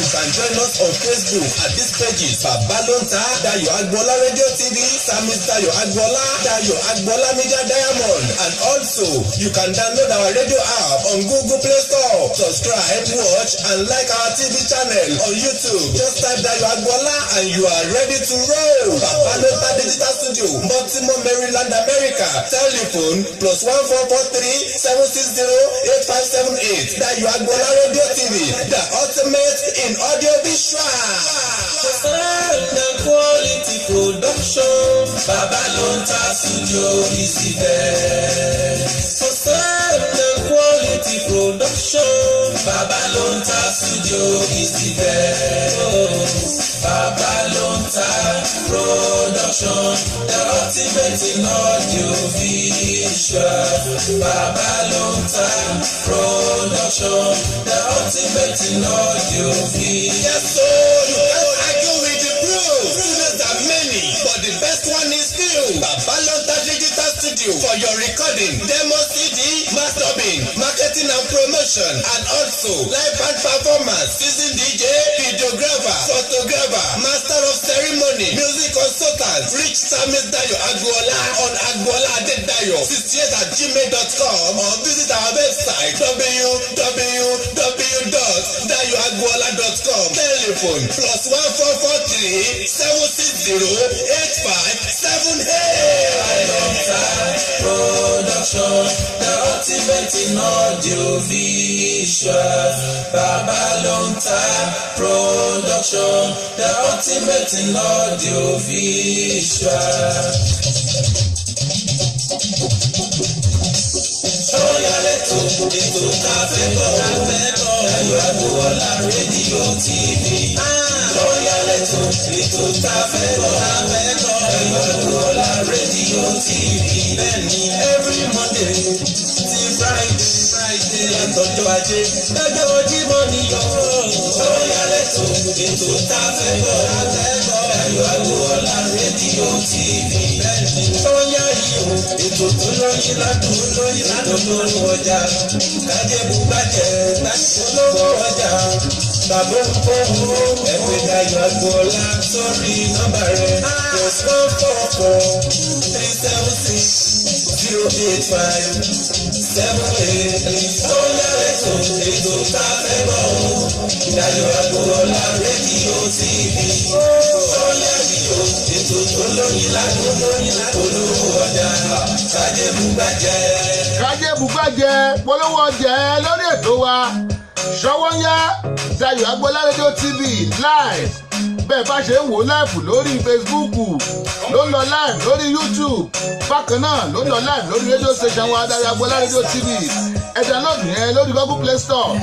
You can join us on Facebook at these pages: Babalonta, Dayọ̀ Agbọ́lá Radio TV, Samis Dayọ̀ Agbọ́lá, Dayọ̀ Agbọ́lá Media Diamond, and also you can download our radio app on Google Play Store. Subscribe, watch, and like our TV channel on YouTube. Just type Dayọ̀ Agbọ́lá and you are ready to roll. Babalonta Digital Studio, Baltimore, Maryland, America. Telephone +1443 760 8578. Dayọ̀ Agbọ́lá Radio TV, the ultimate in audio visual. Sound and quality production. Babalonta Studio is the best. For sound and quality production. Babalonta Studio is the best. Babalonta Production, the ultimate in audio visual. Babalonta Production, the ultimate in audio visual. Yes, so you can't argue with the proof. Students are many, but the best one is still Babalonta Digital Studio for your recording, demo CD, mastering, marketing and promotion, and also live band performance, seasoned DJ, videographer, photographer, master of ceremony, music consultant. Reach Samis Dayọ̀ Agbọ́lá on agboola.dayo68@gmail.com or visit our website www.dayoagbola.com. Telephone +1443 760 8578. Babalonta Production, the ultimate in audio visual. Babalonta Production, the ultimate in audio visual.
ètò tá a fẹ́ gbọ́ Dayọ̀ Agboola rédíò TV. Lọ́ọ̀yà lẹ́tọ̀ ètò tá a fẹ́ gbọ́ Dayọ̀ Agboola rédíò TV. Bẹ́ẹ̀ni every Monday ti Friday látọjọ́ Ajé lọ́jọ́ Jímọ̀ níyọ̀. Lọ́ọ̀yà lẹ́tọ̀ ètò tá a fẹ́ gbọ́ Dayọ̀ Agboola rédíò TV. Bẹ́ẹ̀ni lọ́ọ̀yà yìí o ètò tó lóyìn ládùn lórí ọjà kájẹ́bù bàjẹ́ olówó ọjà bàbá òkòwò ẹgbẹ́ Dayọ̀ Agboola sórí nọ́mbà rẹ̀ +144-376-085-78. Lọ́ọ̀yà lẹ́tọ̀ ètò tá a fẹ́ gbọ́ Dayọ̀ Agboola rédíò TV. Lọ́ọ̀yà yìí o ètò tó lóyìn ládùn olówó ọjà kájẹ́bù
bàjẹ́ polówó ọjà lórí ètò wa Ṣọ́wọ́nyá Dayọ̀ Agboola rédíò TV live bẹ́ẹ̀ bá ṣe ń wò live lórí Facebook ló ń lọ live lórí YouTube bákan náà ló ń lọ live lórí rédíò station wa Dayọ̀ Agboola rédíò TV ẹ download yẹn lórí Google Play Store.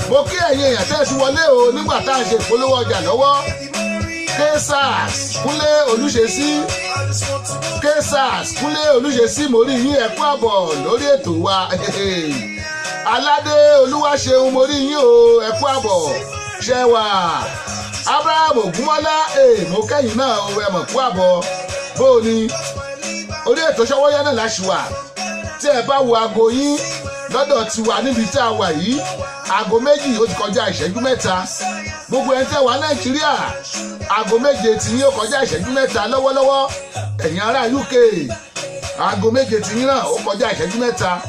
Mo kí ẹ̀yin èèyàn tẹ́ ẹ ti wọlé o nígbà tá à ń ṣe ìpolówó ọjà lọ́wọ́. K-Sars Kúnlé Olúṣesí mo rí yín ẹ kú àbọ̀ lórí ètò wa. Aládé Olúwaṣeun mo rí yín o ẹ kú àbọ̀ ṣẹwà. Abraham Ògúnmọ́lá mo kẹ́yìn náà o ẹ mọ̀ kú àbọ̀ bó o ní orí ètò Ṣọ́wọ́nyá náà láṣùwà tí ẹ bá wo aago yín lọ́dọ̀ tiwa níbi tí a wà yìí aago 2 ó ti kọjá ìṣẹ́jú 3 gbogbo ẹni tẹ́ wà Nàìjíríà aago 7 tí yín ó kọjá ìṣẹ́jú 3 lọ́wọ́lọ́wọ́ ẹ̀yin ará UK aago 7 tí yín náà ó kọjá ìṣẹ́jú 3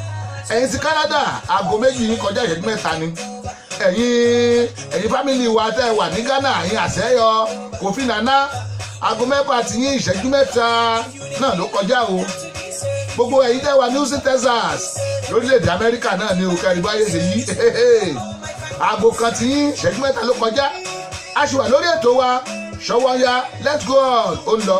ẹ̀yin ti Canada aago 2 yín kọjá ìṣẹ́jú 3 ni ẹ̀yin fámìlì wa tẹ́ wà ní Ghana ẹ̀yin Àṣẹyọ Kofi Nana aago 4 tí yín ìṣẹ́jú 3 náà ló kọjá o gbogbo ẹ̀yin tẹ́ wà ní Houston Texas lórílẹ̀‐èdè Amẹ́ríkà náà ní òkè àríwá ayé ṣe yí aago kan tí yín ìṣẹ́jú 3 ló kọjá a ṣì wà lórí ètò wa Ṣọ́wọ́nyá let's go on ó lọ.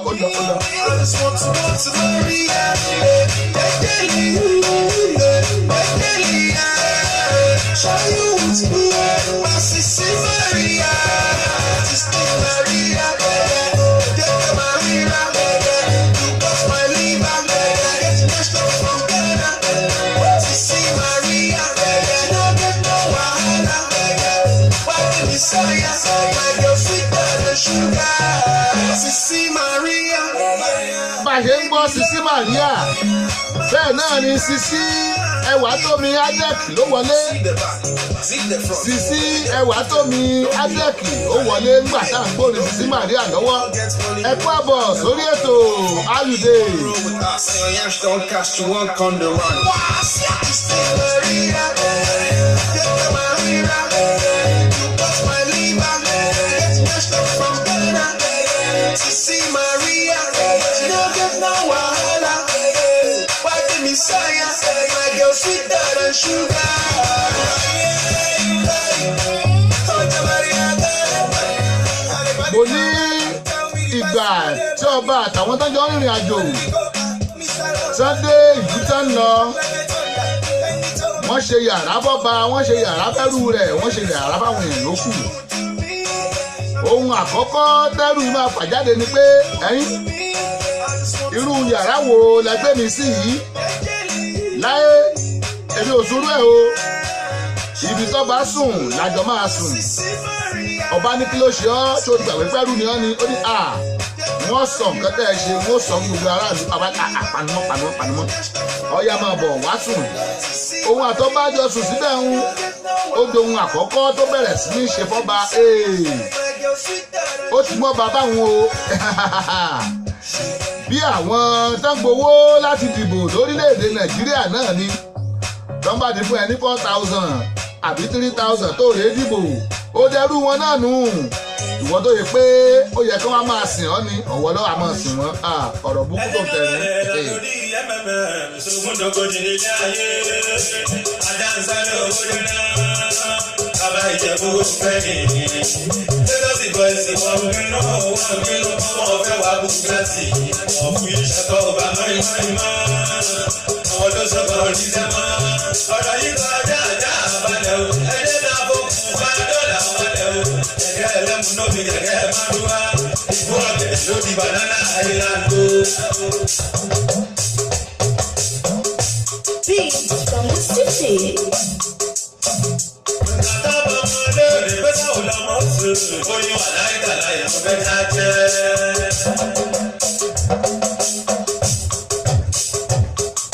Bá a ṣe ń gbọ́ Sisi Maria bẹ́ẹ̀ náà ni Sisi Ẹwàtómi Adek ló wọlé. Sisi Ẹwàtómi Adek ó wọlé ńgbà tá à ń gbóni Sisi Maria lọ́wọ́. Ẹ kú àbọ̀ sórí ètò Ayùdé.
Sisi Maria, she don't get no wahala. Why give me science? My girl sweeter than sugar.
Mo ní ìgbà tí ọba àtàwọn tó ń jọ rìnrìn àjò Sunday ìlú tó ń lọ wọ́n ṣe yàrá bọ́ba wọ́n ṣe yàrá fẹ́rù rẹ̀ wọ́n ṣe yàrá fáwọn èèyàn lókù. Ohun àkọ́kọ́ tẹ́rù máa fàjáde ni pé ẹ̀yin irú yàrá wo la gbé mi sí yìí láyé èmi ò sùúrù ẹ̀ o ibi tó bá sùn lájọ máa sùn. Ọba ní kí ló ṣe ọ́ tó gbàgbé pẹ́rù ni ọ́ ni ó ní wọ́n sọ nǹkan tẹ́ ẹ ṣe wọ́n sọ gbogbo aráàlú panumọ́ ọ̀ya máa bọ̀ wá sùn. Ohun àtọ́bájọ sùn síbẹ̀ ń ó dohun àkọ́kọ́ tó bẹ̀rẹ̀ sí ní ṣe fọ́ba ó ti mọ́ bàbá òun o bí àwọn tó ń gbowó láti dìbò lórílẹ̀‐èdè Nàìjíríà náà ni tó ń bá di fún ẹ ní 4,000 àbí 3,000 tó rèé dìbò ó dẹrú wọn náà nù. Ìwọ tó yẹ pé ó yẹ kí wọ́n máa sìn ọ́ ni ọ̀wọ́ lọ́wọ́ a máa sìn wọ́n ọ̀rọ̀ búkú tó tẹ̀lé.
Bàbá Ìjẹ̀bú fẹ́ mi, lọ́dọ̀ sì
bọ́ìsì wọn bínú wọn fẹ́ wá bùkátì ọ̀fun ìṣẹ́kọ̀ ọba mọ́ìmọ́ìmọ́ àwọn tó sọ̀kọ̀ òṣìṣẹ́ mọ́ ọ̀rọ̀ yìí kọjá àjá àbálẹ̀ o ẹ̀jẹ̀ náà fòkùn bá dọ́là wọlé o ẹ̀jẹ̀ ẹlẹ́mu náà fi kẹ̀kẹ́ márùwá ìbú ọ̀bẹ lórí banana island o.
Beats from the city.
Oyin wà láìka láì mo fẹ́ ká jẹ́.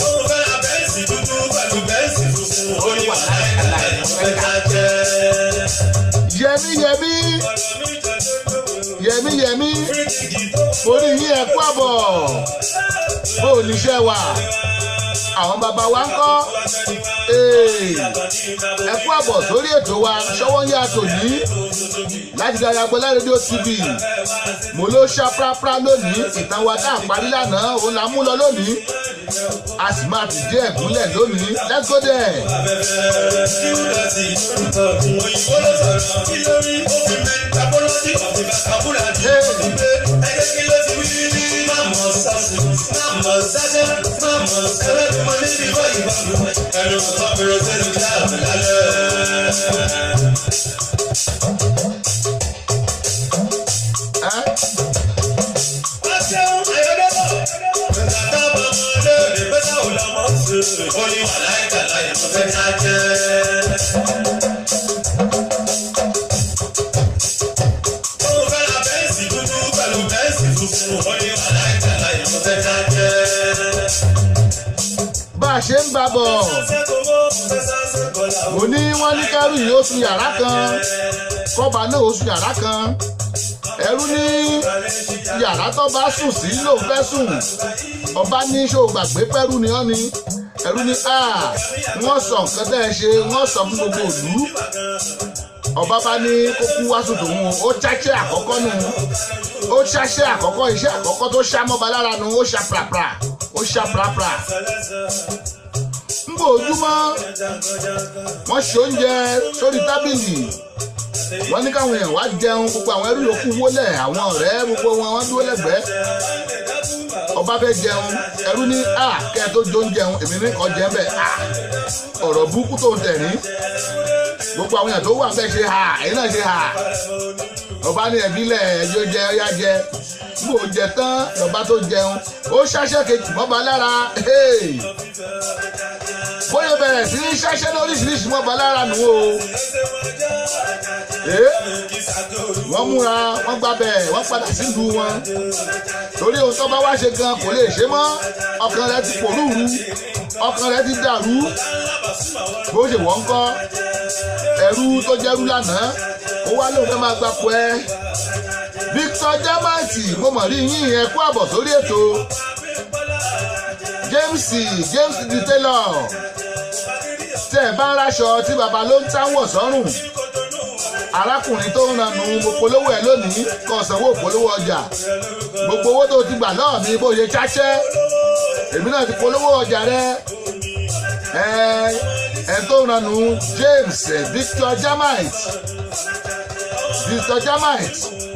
Òun fẹ́ ra bẹ́ẹ̀sì dúdú pẹ̀lú bẹ́ẹ̀sì funfun. Oyin wà láìka láì mo fẹ́ ká jẹ́.
Yẹmí orí yín ẹ kú àbọ̀ bó o níṣẹ́ wà àwọn bàbá wa ń kọ́ ẹ kú àbọ̀ sórí ètò wa Ṣọ́wọ́nyá tòní láti Darapọ̀ rédíò TV mo ló ṣá prápra lónìí ìtàn wa tá à ń parí lánàá òun là ń mú lọ lónìí a sì máa fi dé ẹ̀gúnlẹ̀ lónìí let's go there.
Oyin wà láìka láì mo fẹ́ ká jẹ́. Òun fẹ́ ra bẹ́ẹ̀sì dúdú pẹ̀lú bẹ́ẹ̀sì funfun. Oyin wà láìka láì mo fẹ́ ká jẹ́.
Bá a ṣe ń bá bọ̀ mo ní wọ́n ní kẹ́rù yìí ó sun yàrá kan kọ́ba náà ó sun yàrá kan ẹrú ní yàrá tó bá sùn sí ló fẹ́ sùn ọba ní ṣó gbàgbé pẹ́rú ni ọ́ ni ẹrú ní wọ́n sọ nǹkan tẹ́ ẹ ṣe wọ́n sọ fún gbogbo ìlú ọba bá ní kó kú wá sùn tòun ó ṣáṣẹ́ àkọ́kọ́ nù ó ṣáṣẹ́ àkọ́kọ́ iṣẹ́ àkọ́kọ́ tó ṣá mọ́ba lára nù ó ṣá prapra ó ṣá prapra ń bò ojúmọ́ wọ́n ṣe oúnjẹ sórí tábìlì wọ́n ní káwọn èèyàn wá jẹun gbogbo àwọn ẹrú yòókù wólẹ̀ àwọn ọ̀rẹ́ gbogbo wọn wọ́n dúró lẹ́gbẹ̀ẹ́ ọba fẹ́ jẹun ẹrú ní kẹ́ ẹ tó jó ń jẹun èmi ní kọ́ jẹ́ bẹ́ẹ̀ ọ̀rọ̀ burúkú tó ń tẹ̀rí gbogbo àwọn èèyàn tó wà fẹ́ ṣe èyí náà ṣe ọba ní ẹ̀bílẹ̀ ẹjọ́ jẹ ọyá jẹ bó jẹ tán lọ́ba tó jẹun ó ṣáṣẹ́ kejì mọ́ba lára bóyá bẹ̀rẹ̀ sí ní ṣáṣẹ́ lóríṣiríṣi mọ́ba lára nù o wọ́n múra wọ́n gbà bẹ́ẹ̀ wọ́n padà sílùú wọn torí ohun tó bá wá ṣe gan kò lè ṣe mọ́ ọkàn rẹ̀ ti pòrúurú ọkàn rẹ̀ ti dàrú bó ṣe wọ́n ń kọ́ ẹrú tó jẹ́rú lánàá ó wá lóun fẹ́ máa gbapò ẹ Victor Jamaiti mo mọ̀ rí yín ẹ kú àbọ̀ sórí ètò James the tailor tẹ́ ẹ bá ń ráṣọ tí baba ló ń táwọ̀ sọ́rùn arákùnrin tó ń ranù mo polówó ẹ lónìí kó sanwó polówó ọjà gbogbo owó tó ti gbà náà ní bó ṣe ṣáṣẹ́ èmi náà ti polówó ọjà rẹ ẹ tó ń ranù James Victor Jamaiti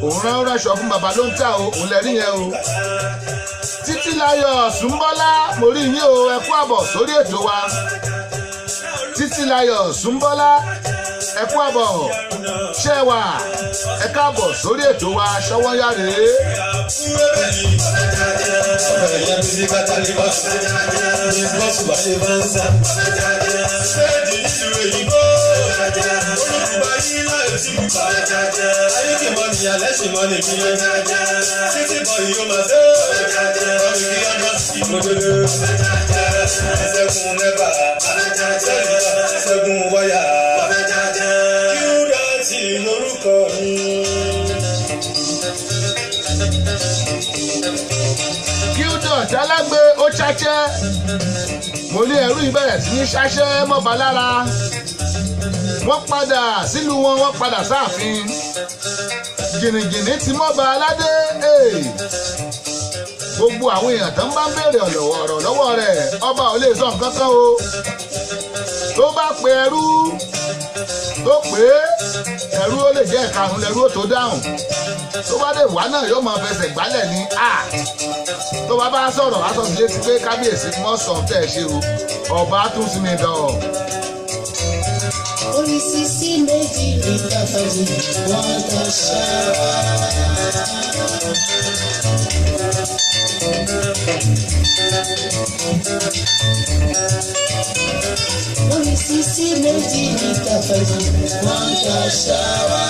òun rán ránṣọ fún baba ló ń tà o òun lẹ́rí yẹn o Títílayọ̀ Súnbọ́lá mo rí yín o ẹ kú àbọ̀ sórí ètò wa Títílayọ̀ Súnbọ́lá ẹ kú àbọ̀ ṣẹ́ wà ẹ káàbọ̀ sórí ètò wa Ṣọ́wọ́nyá rèé.
Ṣẹ́gun wáyà Qdotty lórúkọ mi.
Qdotty alágbe ó ṣáṣẹ́ mo ní ẹrú ìbẹ̀rẹ̀ sí ní ṣáṣẹ́ mọ́ba lára wọ́n padà sílùú wọn wọ́n padà sáàfin jìnnìjìnnì ti mọ́ba aládé gbogbo àwọn èèyàn tó ń bá ń béèrè ọ̀rọ̀ lọ́wọ́ rẹ̀ ọba ò lè sọ nǹkan kan o tó bá pe ẹrú tó pé ẹ̀rú ó lè jẹ́ ìkarùn lẹ́rú ó tó dáhùn tó bá dé wá náà yóò máa fẹsẹ̀ gbálẹ̀ ní a tó bá bá sọ̀rọ̀ á sọ sí létí pé kábíyèsí mọ́ sọ̀ tẹ̀ ṣe o ọba tún sí mi dán.
Orí sísí méjì ní tàfàjì wọ́n ta ṣáwá. Orí sísí méjì ní tàfàjì wọ́n ta ṣáwá.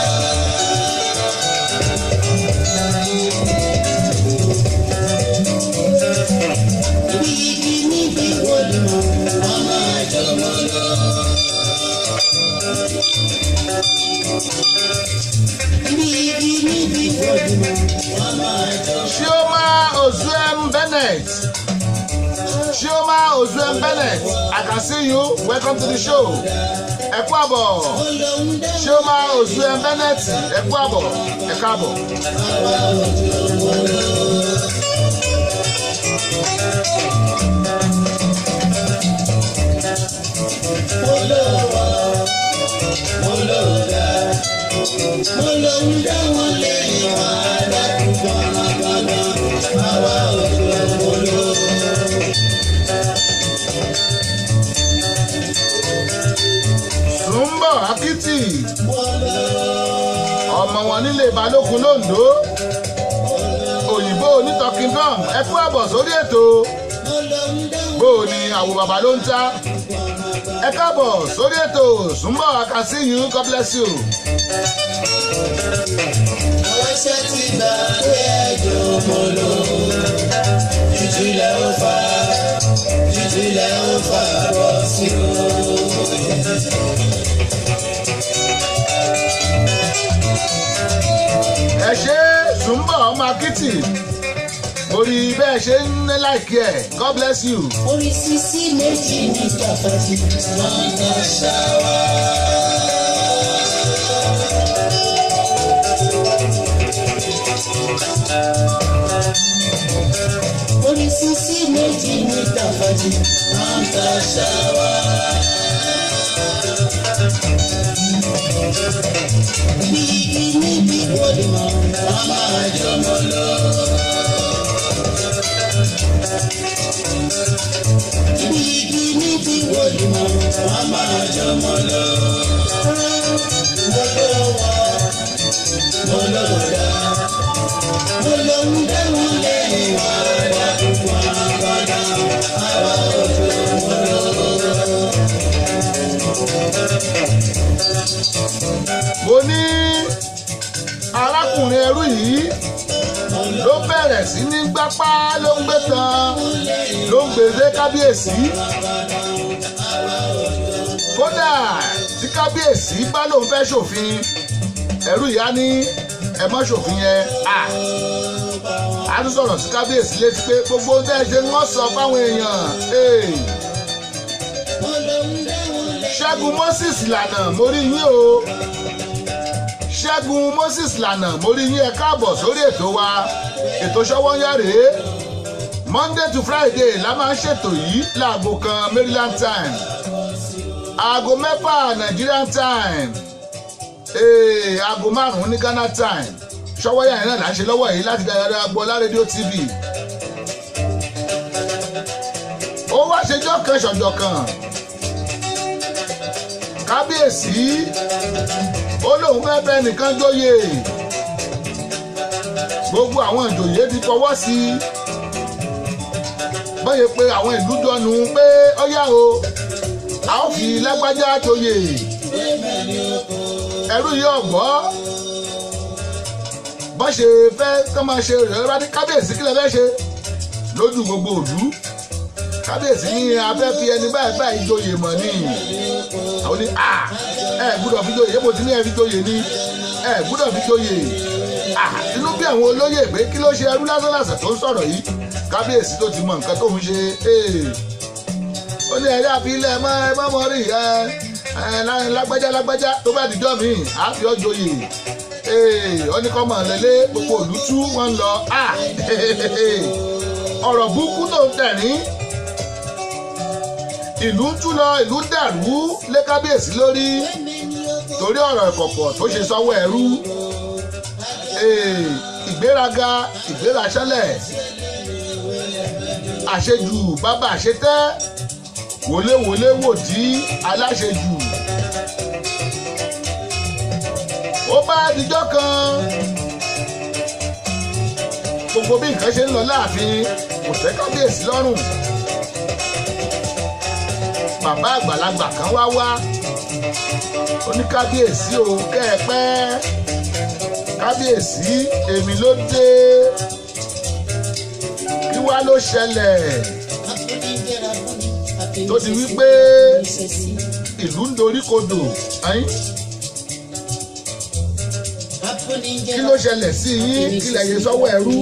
Ibi igi níbi wọ́lùmọ̀ wọ́n máa jọmọ lọ.
Chioma Ozuem Bennett. Chioma Ozuem Bennett. I can see you. Welcome to the show. Ẹ kú àbọ̀. Chioma Ozuem Bennett. Ẹ kú àbọ̀. Ẹ káàbọ̀.
Mo lọ ń dá wọn lẹ́yìn wá dákú gbọ̀nàgbọ̀nà àwa òjò ògbóló.
Sùnbọ̀ Akítì. Ọmọ wọn nílé Balógun l'Oǹdó. Òyìnbó onítọ̀kíndọ̀m. Ẹ kú àbọ̀ sórí ètò. Bó o ní àwo bàbá ló ń ta. Ẹ káàbọ̀ sórí ètò Sùnbọ̀ I can see you. God bless you.
Àwọn iṣẹ́ ti gbà pé ẹjọ́ mo lò. Jùjùlẹ̀ ó fà bọ́ sí o.
Ẹ ṣe Sùnbọ̀ ọmọ Akítì. Mo rí bẹ́ẹ̀ ṣe ń ní láìkí ẹ̀. God bless you.
Orí sísí méjì ní tàfàjì wọ́n ta ṣáwá. Orí sísí méjì ní tàfàjì wọ́n ta ṣáwá. Bí igi níbi wọ́lùmọ̀ wọ́n máa jọmọ lọ. Bí igi níbi wọ́lùmọ̀ wọ́n máa jọmọ lọ. Mo lọ́wọ́ dá. Mo lọ ń dá wọn lẹ́yìn wá dákú gbọ̀nàgbọ̀nà àwa òjò ògbóló.
Mo ní arákùnrin ẹrú yìí ló bẹ̀rẹ̀ sí ní gbápá ló ń gbé tan ló ń gbèsè kábíyèsí. Kódà tí kábíyèsí bá lòun fẹ́ ṣòfin ẹrú ìyá ní ẹ mọ́ ṣòfin yẹn a tún sọ̀rọ̀ sí kábíyèsí létí pé gbogbo bẹ́ẹ̀ ṣe ń wọ́n sọ fáwọn èèyàn. Ṣẹ́gun Moses lànà mo rí yín o. Ṣẹ́gun Moses lànà mo rí yín ẹ káàbọ̀ sórí ètò wa. Ètò Ṣọ́wọ́nyá rèé. Monday to Friday la máa ń ṣètò yìí láago kan Maryland time. Aago 6 Nigerian time. Aago 5 ní Ghana time. Ṣọ́wọ́nyá yẹn náà là ń ṣe lọ́wọ́ yìí láti Dayọ̀ Agboola rédíò TV. Ó wá ṣèjọ́ kan ṣọ̀jọ̀ kan. Kábíyèsí ó lóun fẹ́ bẹ nìkan jóyè. Gbogbo àwọn ìjòyè ti fọwọ́ sí i. Báyìí pé àwọn ìlú jọnu pé ó yá o a ó fi lágbájá jóyè. Ẹrú yìí ọ̀gbọ́ bọ́n ṣe fẹ́ kọ́ máa ṣe rẹ̀ bá ní kábíyèsí kí lè fẹ́ ṣe lójú gbogbo òlú. Kábíyèsí ní abẹ́ fi ẹni báyìí báyìí jóyè mọ̀ ní. Àwọn ní ẹ gbúdọ̀ fi jóyè mo ti ní ẹ fi jóyè ní ẹ gbúdọ̀ fi jóyè. Inú bí àwọn olóyè pé kí ló ṣe ẹrú lásánlàsàn tó ń sọ̀rọ̀ yìí. Kábíyèsí tó ti mọ nǹkan tó ń ṣe ó ní ẹ̀rí àfilẹ̀ ẹ má mọ rí lágbájá tó bá dìjọ́ mi á fi ọ́ jóyè. Ó ní kọ́ mọ̀ lẹ́lẹ́ gbogbo òlú tú wọ́n lọ. Ọ̀rọ̀ burúkú tó ń tẹ̀rín. Ìlú ń tú lọ ìlú dàrú lé kábíyèsí lórí. torí ọ̀rọ̀ ìkọ̀kọ̀ tó ṣe sọ́wọ́ ẹrú ìgbéraga ìgbéraṣẹ́lẹ̀ àṣejù bàbá àṣetẹ́ wọléwọlé wòdí aláṣejù. ó bá dijọ́ kan gbogbo bí nǹkan ṣe ń lọ láàfin kò tẹ́ kábíyèsí lọ́rùn. bàbá àgbàlagbà kan wá ó ní kábíyèsí o kẹ́ ẹ pẹ́ kábíyèsí èmi ló dé kí wá ló ṣẹlẹ̀ tó ti wí pé ìlú ń dorí kodò kí ló ṣẹlẹ̀ sí yín kí lẹ yẹ sọ́wọ́ ẹrú.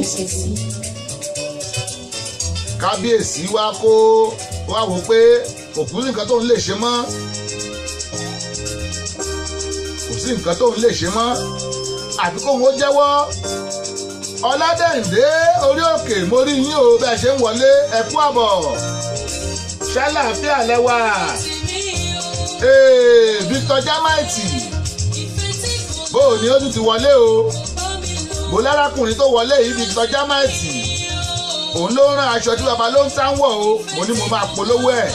kábíyèsí wá wò pé kò kú sí nǹkan tó ń lè ṣe mọ́ kò sí nǹkan tó ń lè ṣe mọ́ àfi kóun ó jẹ́wọ́. ọládẹ́ǹdé orí òkè mo rí yín o bẹ́ẹ̀ ṣe ń wọlé ẹ kú àbọ̀ ṣàlàáfíà lẹ́wà. Victor Jamaiti bóò ni ó tún ti wọlé o mo lárákùnrin tó wọlé yìí Victor Jamaiti òun ló rán aṣọ tí baba ló ń sáwọ̀ o mo ní mo máa polówó ẹ̀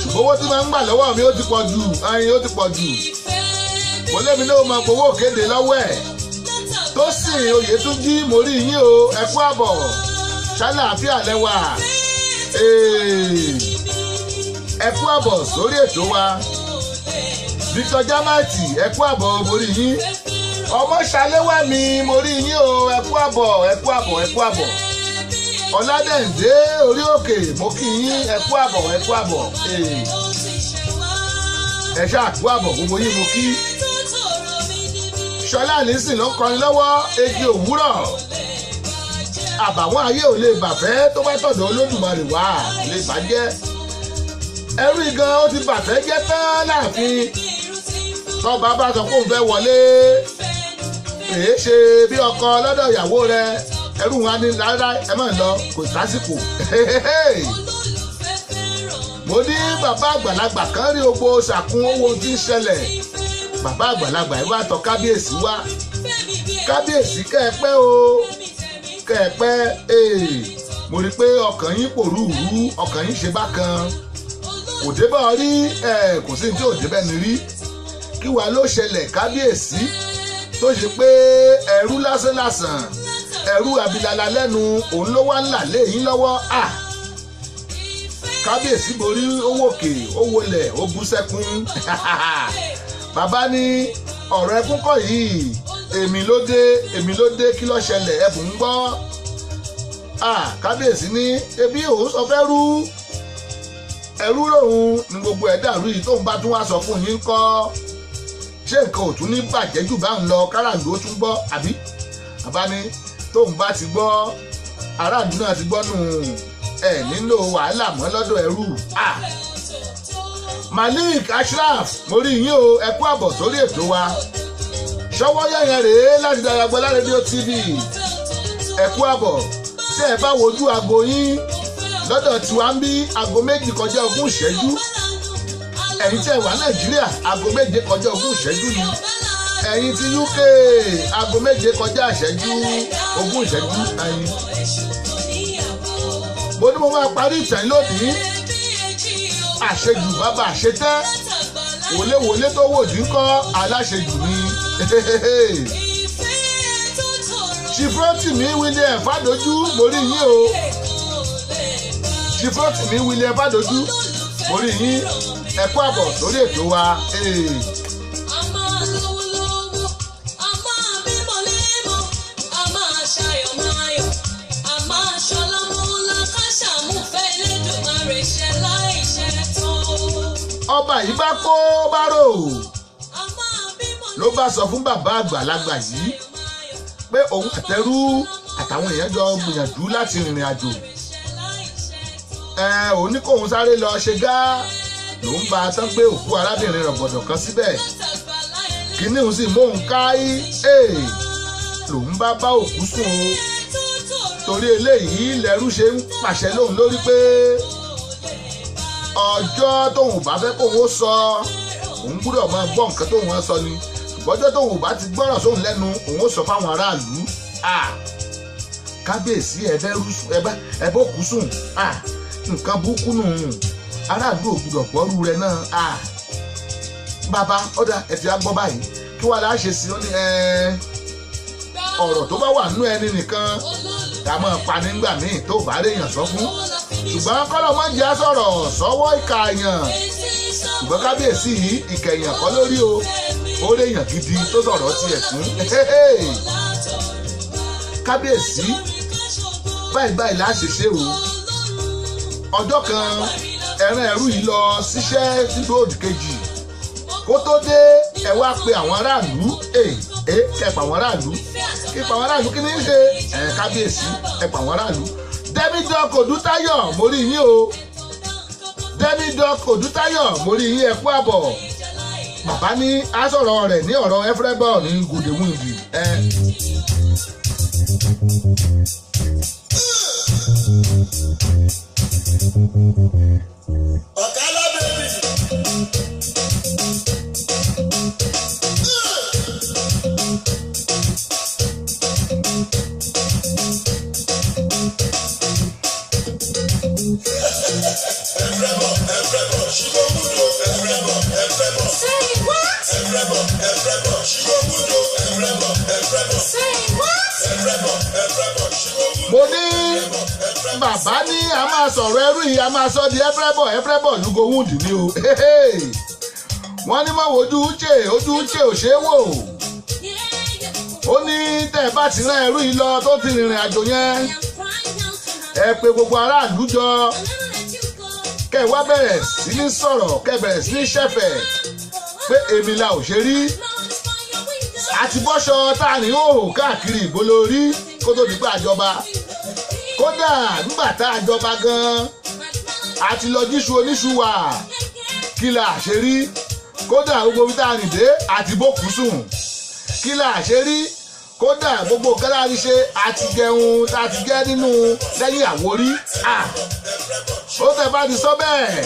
ṣùgbọ́n owó tí máa ń gbà lọ́wọ́ mi ó ti pọ̀ jù ayin ó ti pọ̀ jù mo lébi ló máa gbowó òkèdè lọ́wọ́ ẹ̀ Tósìn Oyètúnjí mo rí yín o ẹ kú àbọ̀ ṣàlàáfíà lẹ́wà ẹ kú àbọ̀ sórí ètò wa Victor Jamaiti ẹ kú àbọ̀ mo rí yín ọmọ ṣàléwà mi mo rí yín o ẹ kú àbọ̀ ẹ kú àbọ̀ ẹ kú àbọ̀ ọládẹ́ǹdé orí òkè mo kí yín ẹ kú àbọ̀ ẹ kú àbọ̀ ẹ ṣáà kú àbọ̀ gbogbo yín mo kí. Ṣọlá Allyson ló ń kọrin lọ́wọ́ egi òwúrọ̀ àbàwọ́n ayé ò lè bàfẹ́ tó bá tọ̀dọ̀ Olódùmarè wá lè bàjẹ́ ẹrú igan ó ti bàfẹ́ jẹ́ tán láàfin tọ́ba bá sọ pé òun fẹ́ wọlé kìí ṣe bí ọkọ lọ́dọ̀ ìyàwó rẹ ẹrú wọn ní rárá ẹ má lọ kò sásìkò. mo ní bàbá àgbàlagbà kan rí ogbo ṣàkún owó tí ń ṣẹlẹ̀ bàbá àgbàlagbà yìí wá tọ̀ kábíyèsí wá kábíyèsí kẹ́ẹ̀pẹ́ o kẹ́ẹ̀pẹ́ mo rí i pé ọkàn yín pòrúurú ọkàn yín ṣe bákan kò débọ̀ rí kò sí ní tí ò débẹ̀ ní rí kí wàá ló ṣẹlẹ̀ kábíyèsí tó ṣe pé ẹrú lásánlàsàn ẹrú abilala lẹ́nu òun ló wá ń là léyìn lọ́wọ́ kábíyèsí borí owó òkè ó wọlẹ̀ ó bú sẹ́kún bàbá ní ọ̀rọ̀ ẹkún kọ́ yìí èmi ló dé kí ló ṣẹlẹ̀ ẹ̀bùn ń gbọ́ kábíyèsí ní ebi òun sọ fẹ́ rú ẹrú lòun ní gbogbo ẹ̀ dàrú yìí tóun bá tún wá sọ fún yín kọ́ ṣé nǹkan ò tún ní bàjẹ́ jù bá ń lọ káràlú ó tún gbọ́ àbí bàbá ní tóun bá ti gbọ́ aráàlú náà ti gbọ́ nù ẹ̀ nílò wàhálà mọ́ lọ́dọ̀ ẹrú Malik Ashraf mo rí yín o ẹ kú àbọ̀ sórí ètò wa ṣọwọ́ yẹ̀yẹ̀ rèé láti Dayagbola rédíò TV ẹ kú àbọ̀ tí ẹ bá wojú aago yín lọ́dọ̀ tiwa ń bí aago 2 kọjá 20 ìṣẹ́jú ẹ̀yin tí ẹ wà Nàìjíríà aago 7 kọjá 20 ìṣẹ́jú ni ẹ̀yin tí UK aago 7 kọjá 20 ìṣẹ́jú ẹ̀yin. mo ní mo máa parí ìtàn lónìí àṣejù bàbá àṣetẹ́ wòléwòlé tó wò dín kọ́ aláṣejù ni. Chifrotimi William Fádójú mo rí yín o Chifrotimi William Fádójú mo rí yín ẹ kú àbọ̀ sórí ètò wa. ọba yìí bá kó bárò ló bá sọ fún bàbá àgbàlagbà yìí pé òun àtẹrú àtàwọn èèyàn jọ gbìyànjú láti rìnrìn àjò òun ní kóun sáré lọ ṣe gá lòun bá a tán pé òkú arábìnrin rọ̀gbọ̀dọ̀ kan síbẹ̀ kíní òun sì móhun káí lòun bá òkú sùn o torí eléyìí lẹ́rú ṣe ń pàṣẹ lóun lórí pé ọjọ́ tóun bá fẹ́ kóun ó sọ òun gbúdọ̀ máa gbọ́ nǹkan tóun á sọ ni bọ́jọ́ tóun ò bá ti gbọ́rọ̀ sóun lẹ́nu òun ó sọ fáwọn aráàlú kábíyèsí ẹbẹ́ òkú sùn nǹkan burúkú nù aráàlú ò gbúdọ̀ pọ́rú rẹ náà bàbá ọ̀dà ẹ̀ ti á gbọ́ báyìí kí wàá láṣẹ sí ó ní ọ̀rọ̀ tó bá wà nínú ẹni nìkan ká máa pa nígbà míì tó bá réèyàn sọ fún ṣùgbọ́n kọ́lọ́ máa ń jẹ́ sọ̀rọ̀ sọ́wọ́ ìkààyàn ṣùgbọ́n kábíyèsí yìí ìkẹyàn kọ́ lórí o ó réèyàn gidi tó sọ̀rọ̀ tiẹ̀ fún kábíyèsí báyìí láṣẹṣe o ọjọ́ kan ẹran ẹrú yìí lọ ṣiṣẹ́ sílùú òdì kejì kó tó dé ẹ wá pe àwọn aráàlú kẹpà àwọn aráàlú kípa àwọn aráàlú kí ni í ṣe kábíyèsí ẹpà àwọn aráàlú Demidoc Odutayo mo rí yín o Demidoc Odutayo mo rí yín ẹ kú àbọ̀ bàbá ní aṣọ̀rọ̀ rẹ̀ ní ọ̀rọ̀ Efrebo ní gòdèwìndì
Ọ̀kálá bèbí. Efrebo, she go good o. Efrebo.
Say what?
Efrebo, she go good o. Efrebo.
Say what?
Efrebo, she go good.
mo ní bàbá ní a máa sọ̀rọ̀ ẹrú yìí a máa sọ di Efrebo lugowundi ni o wọ́n ní mọ̀ ojú uche ò ṣe é wò ó ní tẹ́ bá ti rán ẹrú yìí lọ tó ti rìnrìn àjò yẹn ẹ pé gbogbo aráàlú jọ kẹ́ wá bẹ̀rẹ̀ sí ní sọ̀rọ̀ kẹ́ bẹ̀rẹ̀ sí ní ṣẹ̀fẹ̀ pé èmi la ò ṣe rí àti bọ́ṣọ tá a ní òhò káàkiri ìgboro rí kó tó di pé àjọba kódà nígbà tá a jọba gan àti lọ jíṣu oníṣu wà kí la ṣe rí kódà gbogbo bí tá a rìn dé àti bókù sùn kí la ṣe rí kódà gbogbo gálárì ṣe àti jẹun tá a ti jẹ nínú lẹ́yìn àwórí ó tẹ bá ti sọ bẹ́ẹ̀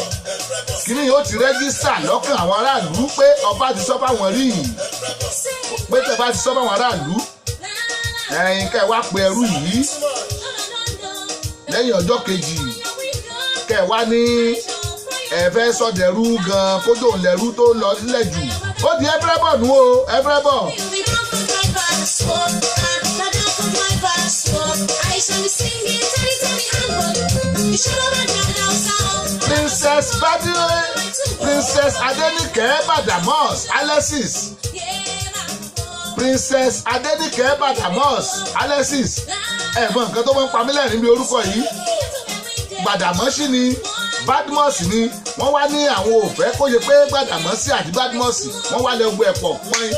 kíní yóò ti rẹ́gísítà lọ́kàn àwọn aráàlú pé ọba ti sọ fáwọn rí pé tẹ bá ti sọ fáwọn aráàlú ẹ̀yin kẹ́ wá pe ẹrú yìí lẹ́yìn ọjọ́ kejì kẹ́ wá ní ẹ̀fẹ́ sọdẹ̀rú gan kójú òun lẹ́rú tó lọ sílẹ̀ jù ó di Efrebo nù o Efrebo. Princess Adenike Badamos Alexis Princess Adenike Badamos Alexis ẹ̀gbọ́n nǹkan tó máa ń pa mí lẹ́rìn bí orúkọ yìí Gbàdàmọ́sí ni Badmus ni wọ́n wá ní àwọn òfẹ́ kó yẹ pé Gbàdàmọ́sí àti Badmus wọ́n wá lẹ gbogbo ẹ̀pọ̀ pọ́n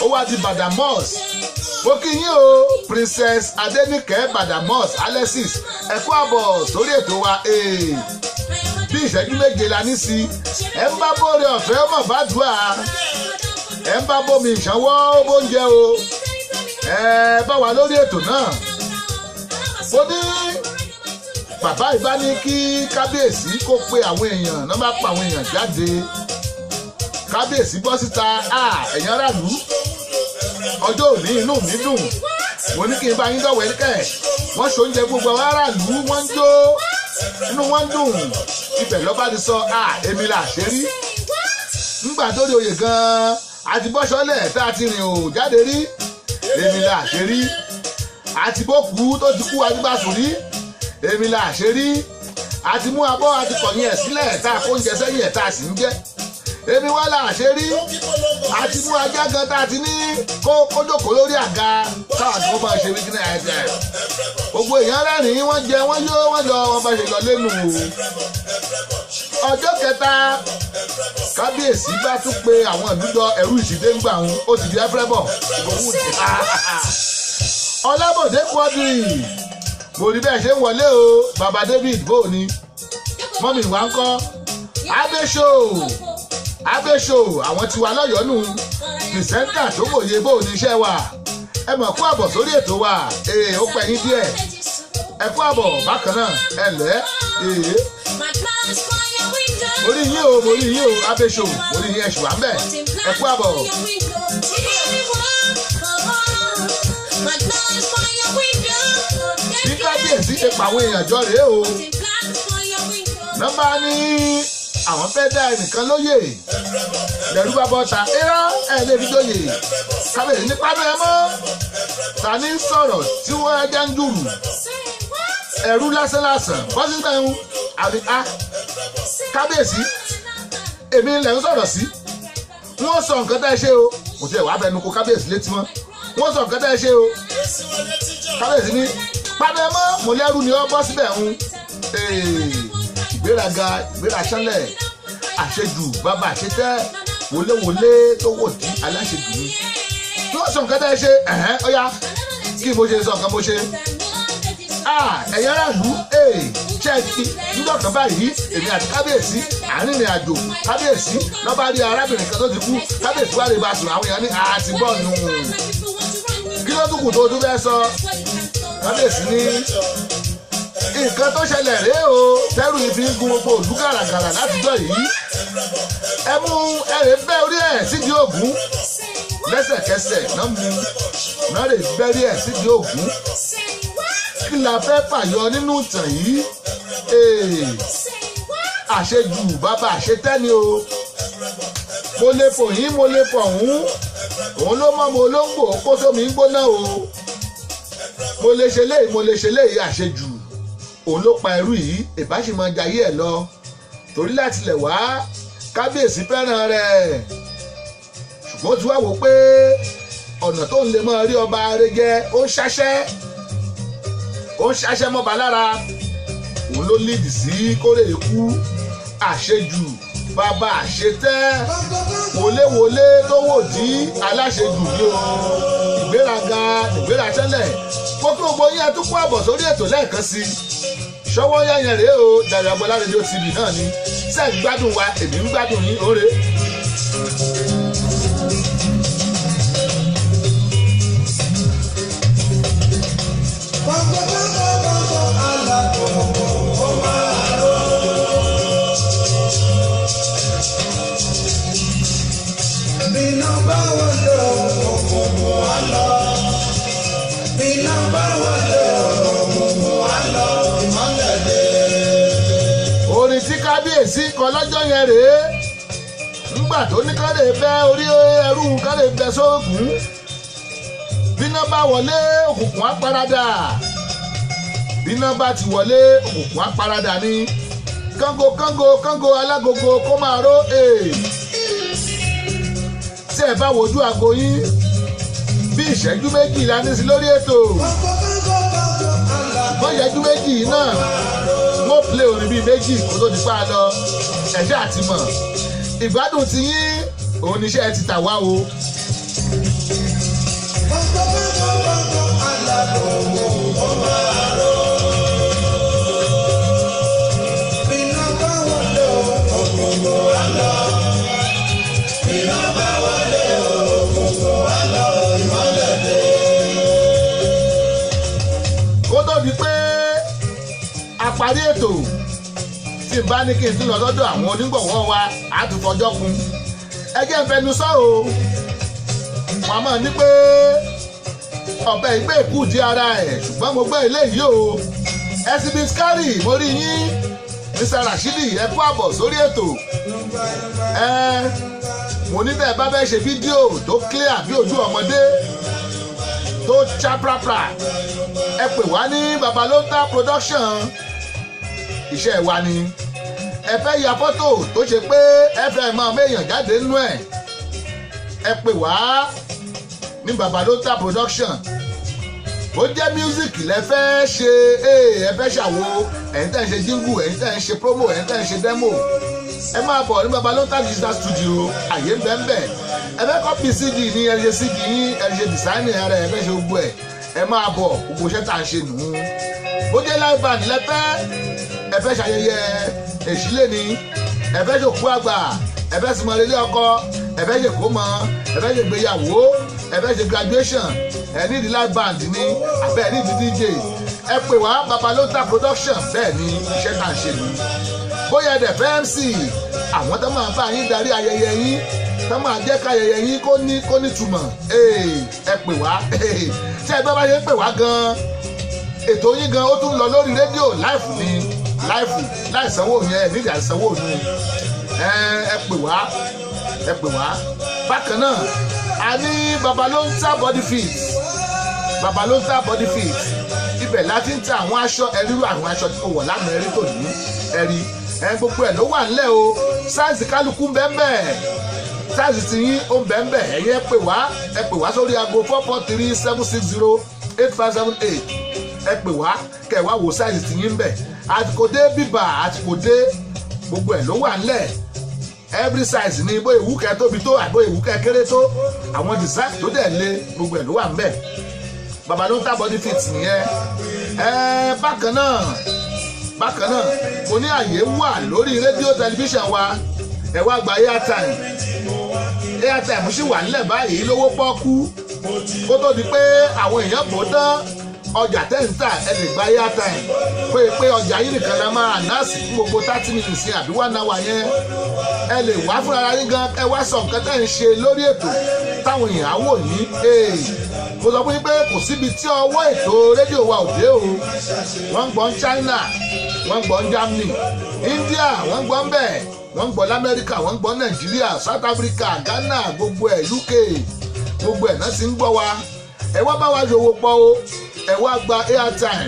ó wá di Badamos mo kí yín o Princess Adenike Badamos Alexis ẹ kú àbọ̀ sórí ètò wa bí ìṣẹ́jú méje la ní sí ẹ ń bá bóore ọ̀fẹ́ mọ̀ bá dùn à ẹ ń bá bómi ìṣanwó bóúnjẹ o ẹ bá wà lórí ètò náà mo ní bàbá ìbá ní kí kábíyèsí kó pe àwọn èèyàn náà bá pa àwọn èèyàn jáde kábíyèsí bọ́ síta ẹ̀yin aráàlú ọjọ́ òní inú mi dùn mo ní kí n bá yín dọ̀wẹ́ kẹ́ wọ́n ṣoúnjẹ gbogbo àwọn aráàlú wọ́n ń jó inú wọn dùn ibẹ̀ lọ́ba ti sọ èmi là ṣe rí nígbà tó di oyè gan-an àti bọ́ṣọ́lẹ̀ tá a ti rìn ò jáde rí èmi là ṣe rí àti bókú tó ti kú adigbàsùn rí èmi là ṣe rí àti mú abọ́ àti kọ̀yìn ẹ̀ sílẹ̀ tá a kó oúnjẹ sẹ́yìn ẹ̀ tá a sì ń jẹ èmi wá là ṣe rí àti mú ajá gan tá a ti ní kó jókòó lórí àga táwọn tó bá ṣe wíkí náà ẹ̀jẹ̀ gbogbo èèyàn rẹ́rìn-ín wọ́n jẹ wọ́n yó wọ́n lọ wọ́n bá ṣe lọ lẹ́nu ọjọ́ kẹta kábíyèsí bá tún pe àwọn ìlújọ ẹ̀rú ìṣìdé ń gbà wọn ó sì di Efrebo Ọlábọ̀dé Quadri mo rí bẹ́ẹ̀ ṣe ń wọlé o baba David bó ni mọ́mì wa ń kọ́ Abéṣò àwọn tiwa lọ́yọ̀ọ́nù pìrìsẹ́ńtà tó wòye bó ní iṣẹ́ wa ẹ mọ̀ kú àbọ̀ sórí ètò wa ó pẹ́ yín díẹ̀ ẹ kú àbọ̀ bákan náà ẹ lẹ́ mo rí yín o Abéṣò mo rí yín ẹ̀ṣù wá ń bẹ̀ ẹ kú àbọ̀. bí kábíyèsí ṣe pàwọn èèyàn jọ rèé o nọ́mbà ní àwọn fẹ́ dá ẹnìkan lóyè lẹ́rú bá bọ́ta irọ́ ẹ̀ lè fi lóyè kábíyèsí ní pánú ẹ mọ́ ta ní sọ̀rọ̀ tí wọ́n ẹja ń jùrù ẹ̀rú lásánlásán bọ́sítẹ̀hún àbí a kábíyèsí èmi lẹ̀ ń sọ̀rọ̀ sí wọ́n sọ nǹkan tẹ́ ẹ ṣe o kò tí ẹ̀ wá fẹnu kò kábíyèsí létí mọ́ wọ́n sọ nǹkan tẹ́ ẹ ṣe o kábíyèsí ní pánú ẹ mọ́ mo lẹ́rú ni ó bọ́ síbẹ̀ ń ìgbéraga ìgbéraṣánlẹ̀ àṣejù bàbá àṣetẹ́ wọléwọlé tó wò tí aláṣejù ni tí wọ́n sọ nǹkan tẹ́ ẹ ṣe ọ̀yá kí mo ṣe sọ nǹkan mo ṣe ẹ̀yin aráàlú ṣẹ́ẹ̀kì nígbà kan báyìí èmi àti kábíyèsí àárínrìn àjò kábíyèsí lọ́ba rí arábìnrin kan tó ti kú kábíyèsí wà lè bá sùn àwọn èèyàn ní àti bọ́ọ̀nù kí ló tún kù tó tún fẹ́ sọ kábíyèsí ní nǹkan tó ṣẹlẹ̀ rèé o tẹ́rù yìí fi ń gun gbogbo òlú gàràgàrà látijọ́ yìí ẹ mú ẹrẹ̀ bẹ́ orí ẹ̀ sídìí ògún lẹ́sẹ̀kẹsẹ̀ náà lè bẹ́rí ẹ̀ sídìí ògún kí la fẹ́ fàyọ nínú ìtàn yìí àṣejù bàbá àṣetẹ́ni o mo lè fò yín mo lè fò ọ̀hún òun ló mọ́ mo olóńgbò kó sómi ń gbóná o mo lè ṣe léyìí àṣejù òun ló pa ẹrú yìí ìbáṣe máa jayé ẹ̀ lọ torí láti lẹ̀ wá kábíyèsí fẹ́ràn rẹ̀ ṣùgbọ́n tí wá wò pé ọ̀nà tó ń lè máa rí ọba rẹ̀ jẹ́ ó ń ṣaṣẹ́ mọ́ba lára òun ló lídì sí kórè ikú àṣejù bàbá àṣetẹ́ wọléwọlé tó wò dí aláṣejù ní o ìgbéraṣẹ́lẹ̀ mo kí gbogbo yín àtúkọ̀ àbọ̀ sórí ètò lẹ́ẹ̀kan sí ṣọwọ́ yẹn rèé o Dayọ̀ Agboola rédíò TV náà ni ṣe ń gbádùn wa èmi ń gbádùn yín oore. Orin tí kábíyèsí kan lọ́jọ́ yẹn rèé nígbà tó ní ká lè bẹ́ orí ẹrú ká lè bẹ́ sóògùn bíná bá wọlé òkùnkùn á paradà bíná bá ti wọlé òkùnkùn á paradà ní kángo alágogo kó máa ró tí ẹ bá wojú aago yín bí ìṣẹ́jú méjì la ní sí lórí ètò wọ́n ìṣẹ́jú méjì náà wọ́n play orin bíi méjì kó tó di pa lọ ẹ̀ṣẹ́ àti mọ̀ ìgbádùn ti yín òun níṣẹ́ ti tà wá o. kó tó di pé a parí ètò tí n bá ní kí n tún lọ sọ́dọ̀ àwọn onígbọ̀wọ́ wa á tún fọjọ́ kun ẹjẹ́ ń fẹnu sọ o wọn a máa ní pé ọ̀bẹ ìgbé ìkú di ara ẹ̀ ṣùgbọ́n mo gbé eléyìí o Exhibit Carry mo rí yín Mr. Rashidi ẹ kú àbọ̀ sórí ètò mo ní bẹ́ẹ̀ bá fẹ́ ṣe fídíò tó clear bí ojú ọmọdé tó chaprapra ẹ pè wá ní Babalonta Production iṣẹ́ wa ni ẹ fẹ́ ya fọ́tò tó ṣe pé ẹ fẹ́ máa méèyàn jáde nínú ẹ̀ ẹ pè wá ní Babalonta Production ó jẹ́ music lẹ fẹ́ ṣe ẹ fẹ́ ṣàwo ẹ̀yin tẹ́ ń ṣe jingle ẹ̀yin tẹ́ ń ṣe promo ẹ̀yin tẹ́ ń ṣe demo ẹ máa bọ̀ ní Babalonta Digital Studio àyè ń bẹ́ẹ̀ ẹ fẹ́ kọ́pì CD ní ẹ ṣe CD yín ẹ ṣe design ara ẹ fẹ́ ṣe gbogbo ẹ̀ ẹ máa bọ̀ gbogbo iṣẹ́ tá à ń ṣe nù ú ó jẹ́ live band lẹ́fẹ́ ẹ fẹ́ ṣayẹyẹ èṣílẹ̀ ni ẹ fẹ́ ṣòkú àgbà ẹ fẹ́ sìnmọ́ ilé ọkọ ẹ fẹ́ ṣe kómọ ẹ fẹ́ ṣe gbéyàwó ẹ fẹ́ ṣe graduation ẹ ní di live band ni àbẹ́ ẹ ní di DJ ẹ pè wá Babalonta Production bẹ́ẹ̀ ni iṣẹ́ tá à ń ṣe ni bóyá ẹ̀dẹ̀ fẹ́ MC àwọn tó máa bá yín darí ayẹyẹ yín tó máa jẹ́ káyẹyẹ yín kó nítumọ̀ ẹ pè wá tí ẹ bá ṣe ń pè wá gan ètò yín gan ó tún lọ lórí rédíò láìfù ni láìfù láìsanwó yẹn nídìí àìsanwó ni ẹ pè wá bákan náà a ní Babalonta body fit Babalonta body fit ibẹ̀ láti ń ta àwọn aṣọ ẹrírú àwọn aṣọ tí mo wọ̀ lánàá ẹrí tò ní ẹrí gbogbo ẹ̀ ló wà nílẹ̀ o sáìsì kálukú ń bẹ́ẹ̀ sáìsì tí yín ó ń bẹ́ẹ̀ ẹ̀yẹ ẹ pè wá sórí aago 443-760-8578 ẹ pè wá kẹ́ wá wo sáìsì tí yín ń bẹ̀ àtìkòdé bíbà àtìkòdé gbogbo ẹ̀ ló wà nílẹ̀ every size ni bó ìwúkẹ́ tóbi tó àbó ìwúkẹ́ kéré tó àwọn design tó dẹ̀ lé gbogbo ẹ̀ ló wà níbẹ̀ Babalonta body fit nìyẹn bákan náà mo ní àyè wà lórí rédíò tẹlifíṣàn wa ẹ wá gba airtime sì wà nílẹ̀ báyìí lówó pọ́kú kó tó di pé àwọn èèyàn bò dán ọjà tẹ́ǹtà ẹ lè gba airtime pé ọjà yìí nìkan la máa ànáàsì fún gbogbo 30 minutes àbí 1 hour yẹn ẹ lè wá fúnra yín gan ẹ wá sọ nǹkan tẹ́ ń ṣe lórí ètò táwọn èèyàn á wò yín mo sọ fún yín pé kò síbi tí ọwọ́ ètò rédíò wa ò dé o wọ́n ń gbọ́ ní China wọ́n ń gbọ́ ní Germany India wọ́n ń gbọ́ ń bẹ̀ wọ́n ń gbọ́ lamẹ́ríkà wọ́n ń gbọ́ Nàìjíríà South Africa Ghana gbogbo ẹ̀ UK gbogbo ẹ̀ náà ti ń gbọ́ wa ẹ wá bá wa yòwò pọ̀ o ẹ wá gba airtime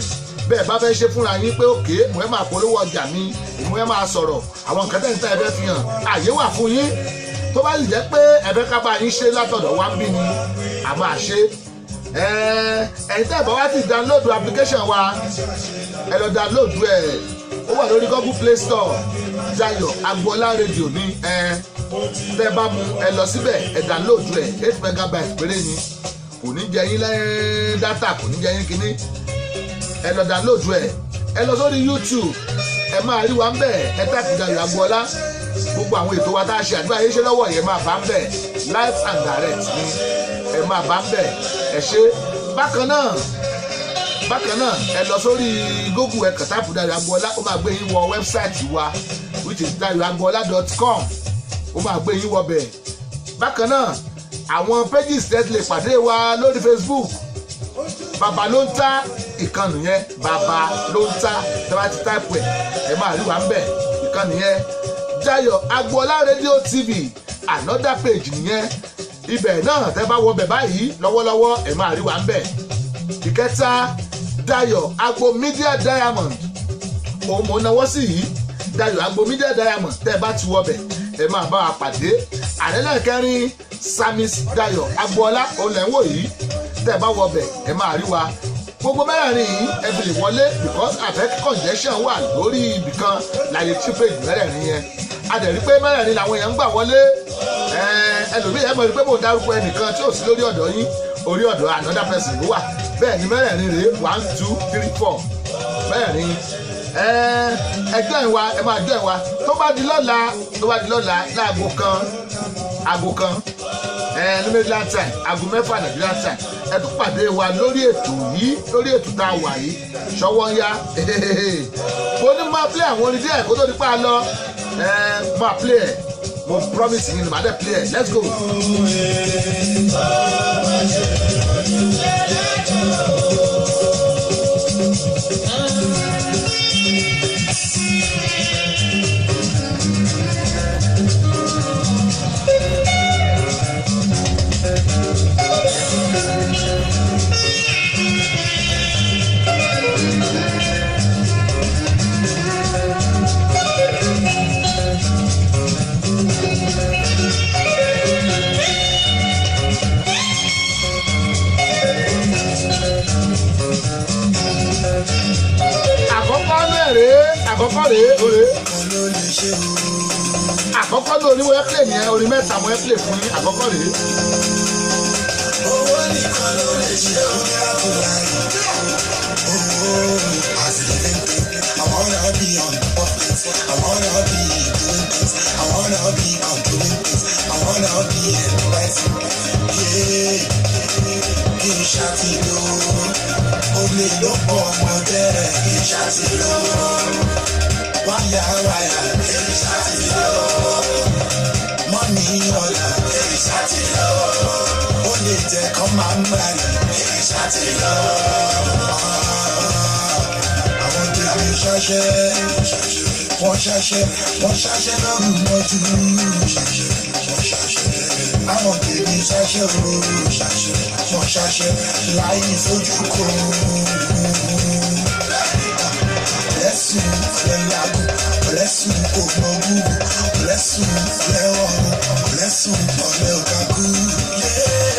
bẹ́ẹ̀ bá fẹ́ ṣe fúnra yín pé òkè mo ẹ máa polówó ọjà mi mo ẹ máa sọ̀rọ̀ àwọn nǹkan tẹ́ǹtà ẹ fẹ́ fi hàn àyè wà fún yín tó bá sì jẹ́ pé ẹ fẹ́ ká bá yín ṣe látọ̀dọ̀ wá ń bí ni a máa ṣe ẹ̀yin tẹ́ ẹ bá wá ti download application wa ẹ lọ download ẹ̀ ó wà lórí Google Play Store Dayọ̀ Agboola Radio ní tẹ́ bá mu ẹ lọ síbẹ̀ ẹ download ẹ̀ 8 megabytes péré ni kò ní jẹ yín lẹ́yìn dátà kò ní jẹ yín kínní ẹ lọ download ẹ lọ sórí YouTube ẹ máa rí wa ń bẹ̀ ẹ tàbí Dayọ̀ Agboola gbogbo àwọn ètò wa tá a ṣe àdúrà yìí ṣe lọ́wọ́ yẹn máa bá ń bẹ̀ live and direct ni ẹ máa bá ń bẹ̀ ẹ ṣe bákan náà ẹ lọ sórí Google ẹ kàn táàpù Dayọ̀ Agboola ó máa gbé yín wọ wẹ́bsáìtì wa which is dayoagboola.com ó máa gbé yín wọ bẹ̀ bákan náà àwọn pages tẹ́ lè pàdé wa lórí Facebook Babalonta ìkànnì yẹn Babalonta tẹ́ bá ti táìpù ẹ máa rí wa ń bẹ̀ ìkànnì yẹn Dayọ̀ Agboola Radio TV another page nìyẹn ibẹ̀ náà tẹ́ bá wọ bẹ̀ báyìí lọ́wọ́lọ́wọ́ ẹ máa rí wa ń bẹ̀ ìkẹta Dayọ̀ Agbo Media Diamond òun mò ń náwó sí yìí Dayọ̀ Agbo Media Diamond tẹ́ bá ti wọ bẹ̀ ẹ máa bá wa pàdé àrẹ́lẹ̀kẹrin Samis Dayọ̀ Agboola olẹ́wò yìí tẹ́ bá wọ bẹ̀ ẹ máa rí wa gbogbo mẹ́rẹ̀ẹ̀rin yìí ẹ fi lè wọlé because àfẹ́ congestion wà lórí ibìkan láyé tí page mẹ́rẹ̀ẹ̀rin yẹn a dẹ̀ rí pé mẹ́rẹ̀ẹ̀rin làwọn èèyàn ń gbà wọlé ẹlòmíì ẹ mọ̀ rí pé mo dárúkọ ẹnìkan tí ò sí lórí ọ̀dọ̀ yín orí ọ̀dọ̀ another person ló wà bẹ́ẹ̀ ni mẹ́rẹ̀ẹ̀rin rèé 1 2 3 4 mẹ́rẹ̀ẹrin ẹjọ́ ìwà ẹ máa jọ ìwà tó bá di lọ́la láago kan ní Maryland time aago 6 Nigeria time ẹ tún pàdé wa lórí ètò tá a wà yìí ṣọwọ́ ń yá mo ní máa play àwọn orin díẹ̀ kó tó di pa á lọ máa play ẹ̀ mo promise yín ni màá dẹ̀ play ẹ̀ let's go. àkọ́kọ́ rèé àkọ́kọ́ ní oníwọ̀ ẹ́ play nìyẹn orin mẹ́ta mọ́ ẹ́ play fún yín àkọ́kọ́ rèé.
owó nìkan ló lè ṣe orí àbúrò I wanna be on top of things. I wanna be doing things. I wanna be controlling things. I wanna be advising. Yeah, kí n ṣàtìlò. Olè ló pọ̀ ọmọdé rẹ̀ kí n ṣàtìlò. Wáyà kí n ṣàtìlò. Mọ́nì ọ̀la kí Only take on my money. I want to be shashay. One shashay love more to I want to be shashay. One shashay lying so you bless you, bless you, bless you, bless you, yeah.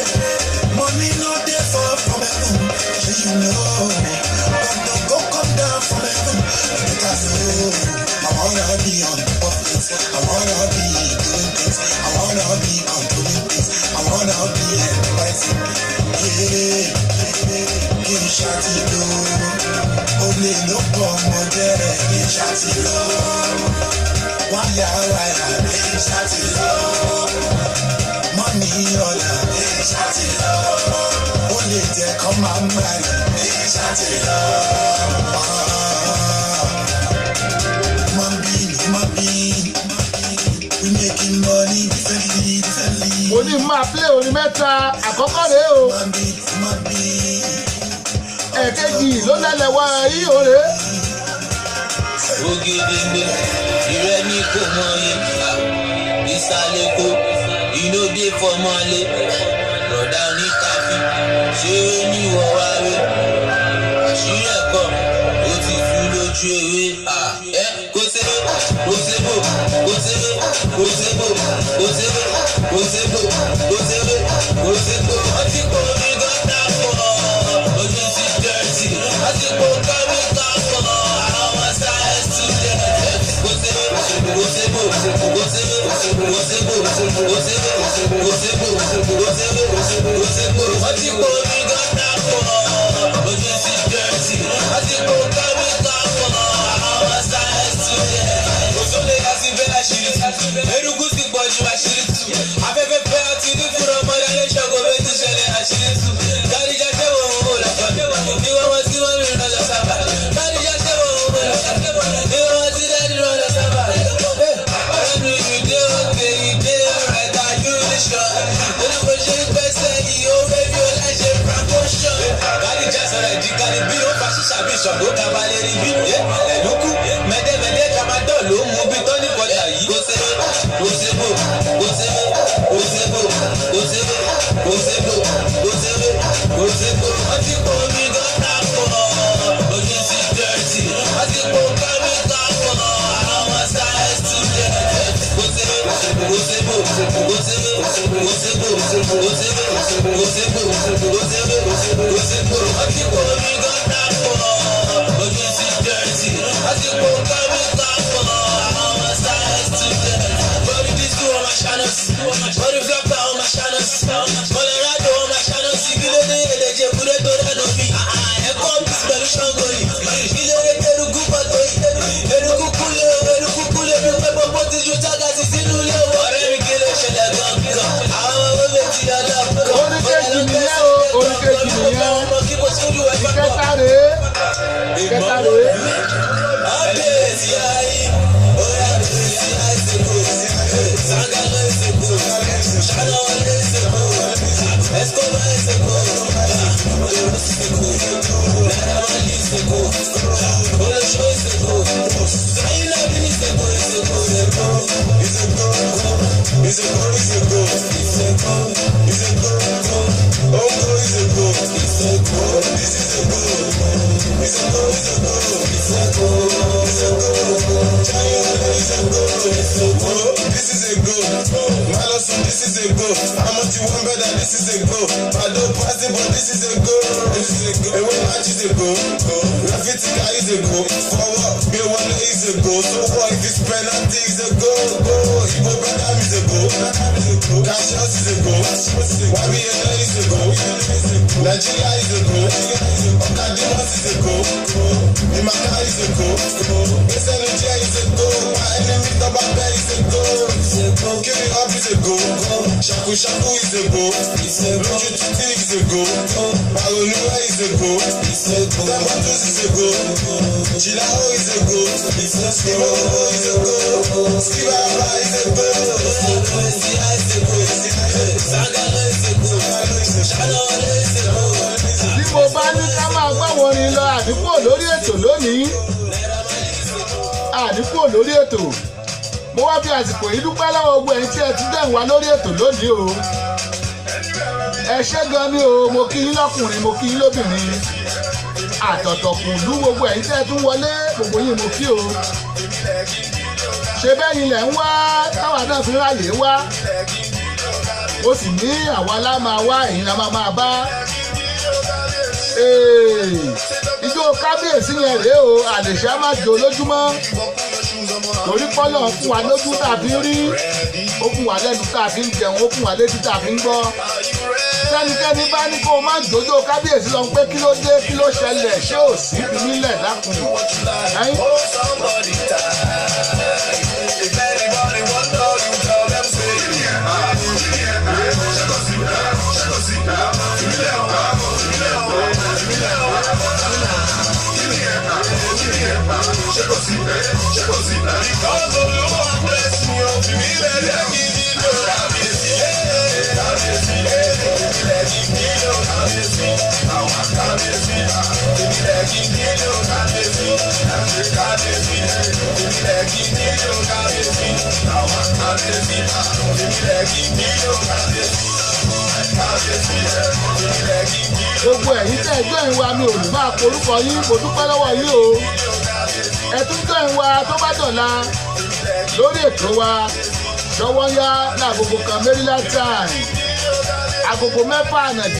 Money no dey fall from heaven, so you know. But don't go come down from heaven, because I wanna be on top of things. I wanna be doing things. I wanna be controlling things. I wanna be advising. Yeah, give shot it low. Only no come on there, give shot it low. Wire, give shot it low. Money all give shot it low. Only there come my mind, give shot it low. We making money differently.
Mo ní máa play orin mẹ́ta àkọ́kọ́ rèé o. Ẹ̀kejì ló lẹ́lẹ̀ wá yí òre.
Ògèdèǹgbè ìrẹ́ ní kò mọ yẹn. Ìsàlẹ̀ kò ìnódé fọmọlé. Bọ̀dá oníkàfí ṣé ó ní ìwọ̀ wá rẹ̀. Àṣírí ẹ̀kọ́ ó ti tú lójú ewé. Kò sébò, kò sébò, kò sébò, kò sébò, kò sébò, kò sébò, kò sébò, kò sébò. Ọtí kò ní gọ́tà pọ̀, ojú ti dẹ̀rẹ̀tì. Ọtí kò kárí ká pọ̀, àwọn ọmọ sáyẹ́nsì tún dẹ̀. Kò sébò, kò sébò, kò sébò, kò sébò, kò sébò, kò sébò, kò sébò, kò sébò. Ọtí kò ní gọ́tà pọ̀, ojú ti dẹ̀rẹ̀tì. Ọtí kò kárí ká pọ̀, àwọn ọmọ sáyẹ́nsì tún dẹ̀. Òṣòlè àti bẹ́ẹ̀ àṣírí tú. Eruku ti pọ̀ ju àṣírí tú. Afẹ́fẹ́ fẹ́ àti ní fúnra ọmọdé alẹ́ ṣọ́gbó méjì ṣẹlẹ̀ àṣírí tú. Kárìjà ṣẹ́wọ̀n òun ò lọ́kọ̀. Ní wọ́n wọ́n tí wọ́n rìn lọ́jọ́ sábà. Kárìjà ṣẹ́wọ̀n òun ò lọ́kọ̀. Ní wọ́n wọ́n tí dẹ́ni lọ́jọ́ sábà. Ọ̀rẹ́ mi ìdè òkè ìdè ọ̀rẹ́ ta yúníṣọ̀. Olùkọ́ ṣe ń pẹ́sẹ́ yìí ó fẹ́ bí ó láṣẹ promotion. Kárìjà sọ̀rọ̀ ìdí kárí bí ó fa ṣíṣà bí ṣọ̀gbó kabalẹ̀ rí bí. Ẹ̀dúkú mẹ́dẹ́mẹ́dẹ́ tramadol ló mú bí tọ́ní kọjá yìí. Kò sébò, kò sébò, kò sébò, kò sébò, kò sébò, kò sébò, kò sébò, kò sébò. Ọtí kò ní gọ́tà pọ̀, ojú ti dẹ̀rẹ̀tì. Ọtí kò kárí ká pọ̀, àwọn ọmọ sáyẹ́nsì tún dẹ̀. Kò sébò, kò sébò, kò sébò, kò sébò, kò sébò, kò sébò, kò sébò, kò sébò. Ọtí kò ní gọ́tà pọ̀, ojú ti dẹ̀rẹ̀tì. Ọtí kò kárí ká pọ̀, àwọn ọmọ sáyẹ́nsì tún dẹ̀. Body this do on my channels, body flopper on my channels, Colorado on my channels. Ilé ẹlẹ́jẹ̀ kúrẹ́ tó dánú bí. Ẹ̀kọ́ bí pẹ̀lú ṣọ́ngọ̀ yìí. Ilé eruku pàtó yìí. Eruku kúlẹ̀ bí pẹ́ pọ́pọ́ ti ju tágàtì sínú ilé owó. Ọ̀rẹ́ mi kí ló ṣẹlẹ̀ gan-an. Àwọn ọmọ méjì dáadáa.
Oríkèjì nìyẹn o, oríkèjì nìyẹn. Ìkẹta rèé. Ìkẹta rèé.
Àbẹ̀sí ayé, ó yà bẹ̀sí àìsè kò. Sangalo is a good, Shadow is a good, Escobar is a good, Olorus is a good, Nadaman is a good, Olosho is a good, Sayinabin is a good, is a good, is a good, is a good, is a good, is a good, is a good, Ongo is a good, is a good, this is a good, is a good, is a good, is a good, is a good, China is a good, is a good, this is a good. Maloso, this is a go. I'm not you one better, this is a go. I don't pass it, but this is a go. This is a go. And when match is a go. Rafitika is a go. Forward, be one is a go. So what if it's penalty is a go? Go. Ibo Bedam is a go. Cassius is a go. YBN is a go. Nigeria is a go. Okadimas is a go. Imaka is a go. SNJ is a go. My enemy Tabaka is a go. Give it up is a go. Shaku
Shaku Shaku is a goat. Roju Titi is a goat. Barolua is a goat. Tamatus is a goat. Chilao is a goat. Skibabo is a goat. Skibaba is a goat. Sia is a goat. Sagala is a goat. Shadowale is a goat.
Bí mo bá ní ká máa gbọ́ wọn ni lọ àdínkù lórí ètò lónìí. Àdínkù lórí ètò. Mo wá fi àsìkò yìí dúpẹ́ lọ́wọ́ gbogbo ẹ̀yin tí ẹ ti dẹ̀ ń wá lórí ètò lónìí o. Ẹ ṣé gan ni o, mo kí yín lọ́kùnrin, mo kí yín lóbìnrin. Àtọ̀tọ̀kùn lú gbogbo ẹ̀yin tí ẹ tún wọlé, gbogbo yín mo kí o. Ṣé bẹ́yìn lẹ̀ ń wá táwa náà fi ráyè wá? Ó sì ní àwa lá máa wá, ẹ̀yin la máa bá. Ijó kábíyèsí yẹn rèé o, àlèṣe á máa jò lójúmọ́. Torí pọ́lọ̀ fún wa lójú tá a fi ń rí, ó fún wa lẹ́nu tá a fi ń jẹun, ó fún wa létí tá a fi ń gbọ́. Sẹ́nikẹ́ni bá ní kó o má jòjó kábíyèsí lọ pé kí ló dé, kí ló ṣẹlẹ̀, ṣé ò sí fi nílẹ̀ dákun. Gbogbo ẹ̀yin tẹ́ ẹjọ́ ìwà mi ò ní máa porúkọ yín, mo dúpẹ́ lọ́wọ́ yín o. Ẹ tún jọ ìwà tó bá dọ̀la lórí ètò wa Ṣọwọ́nyá láagogo kan Maryland time, agogo 6 àná.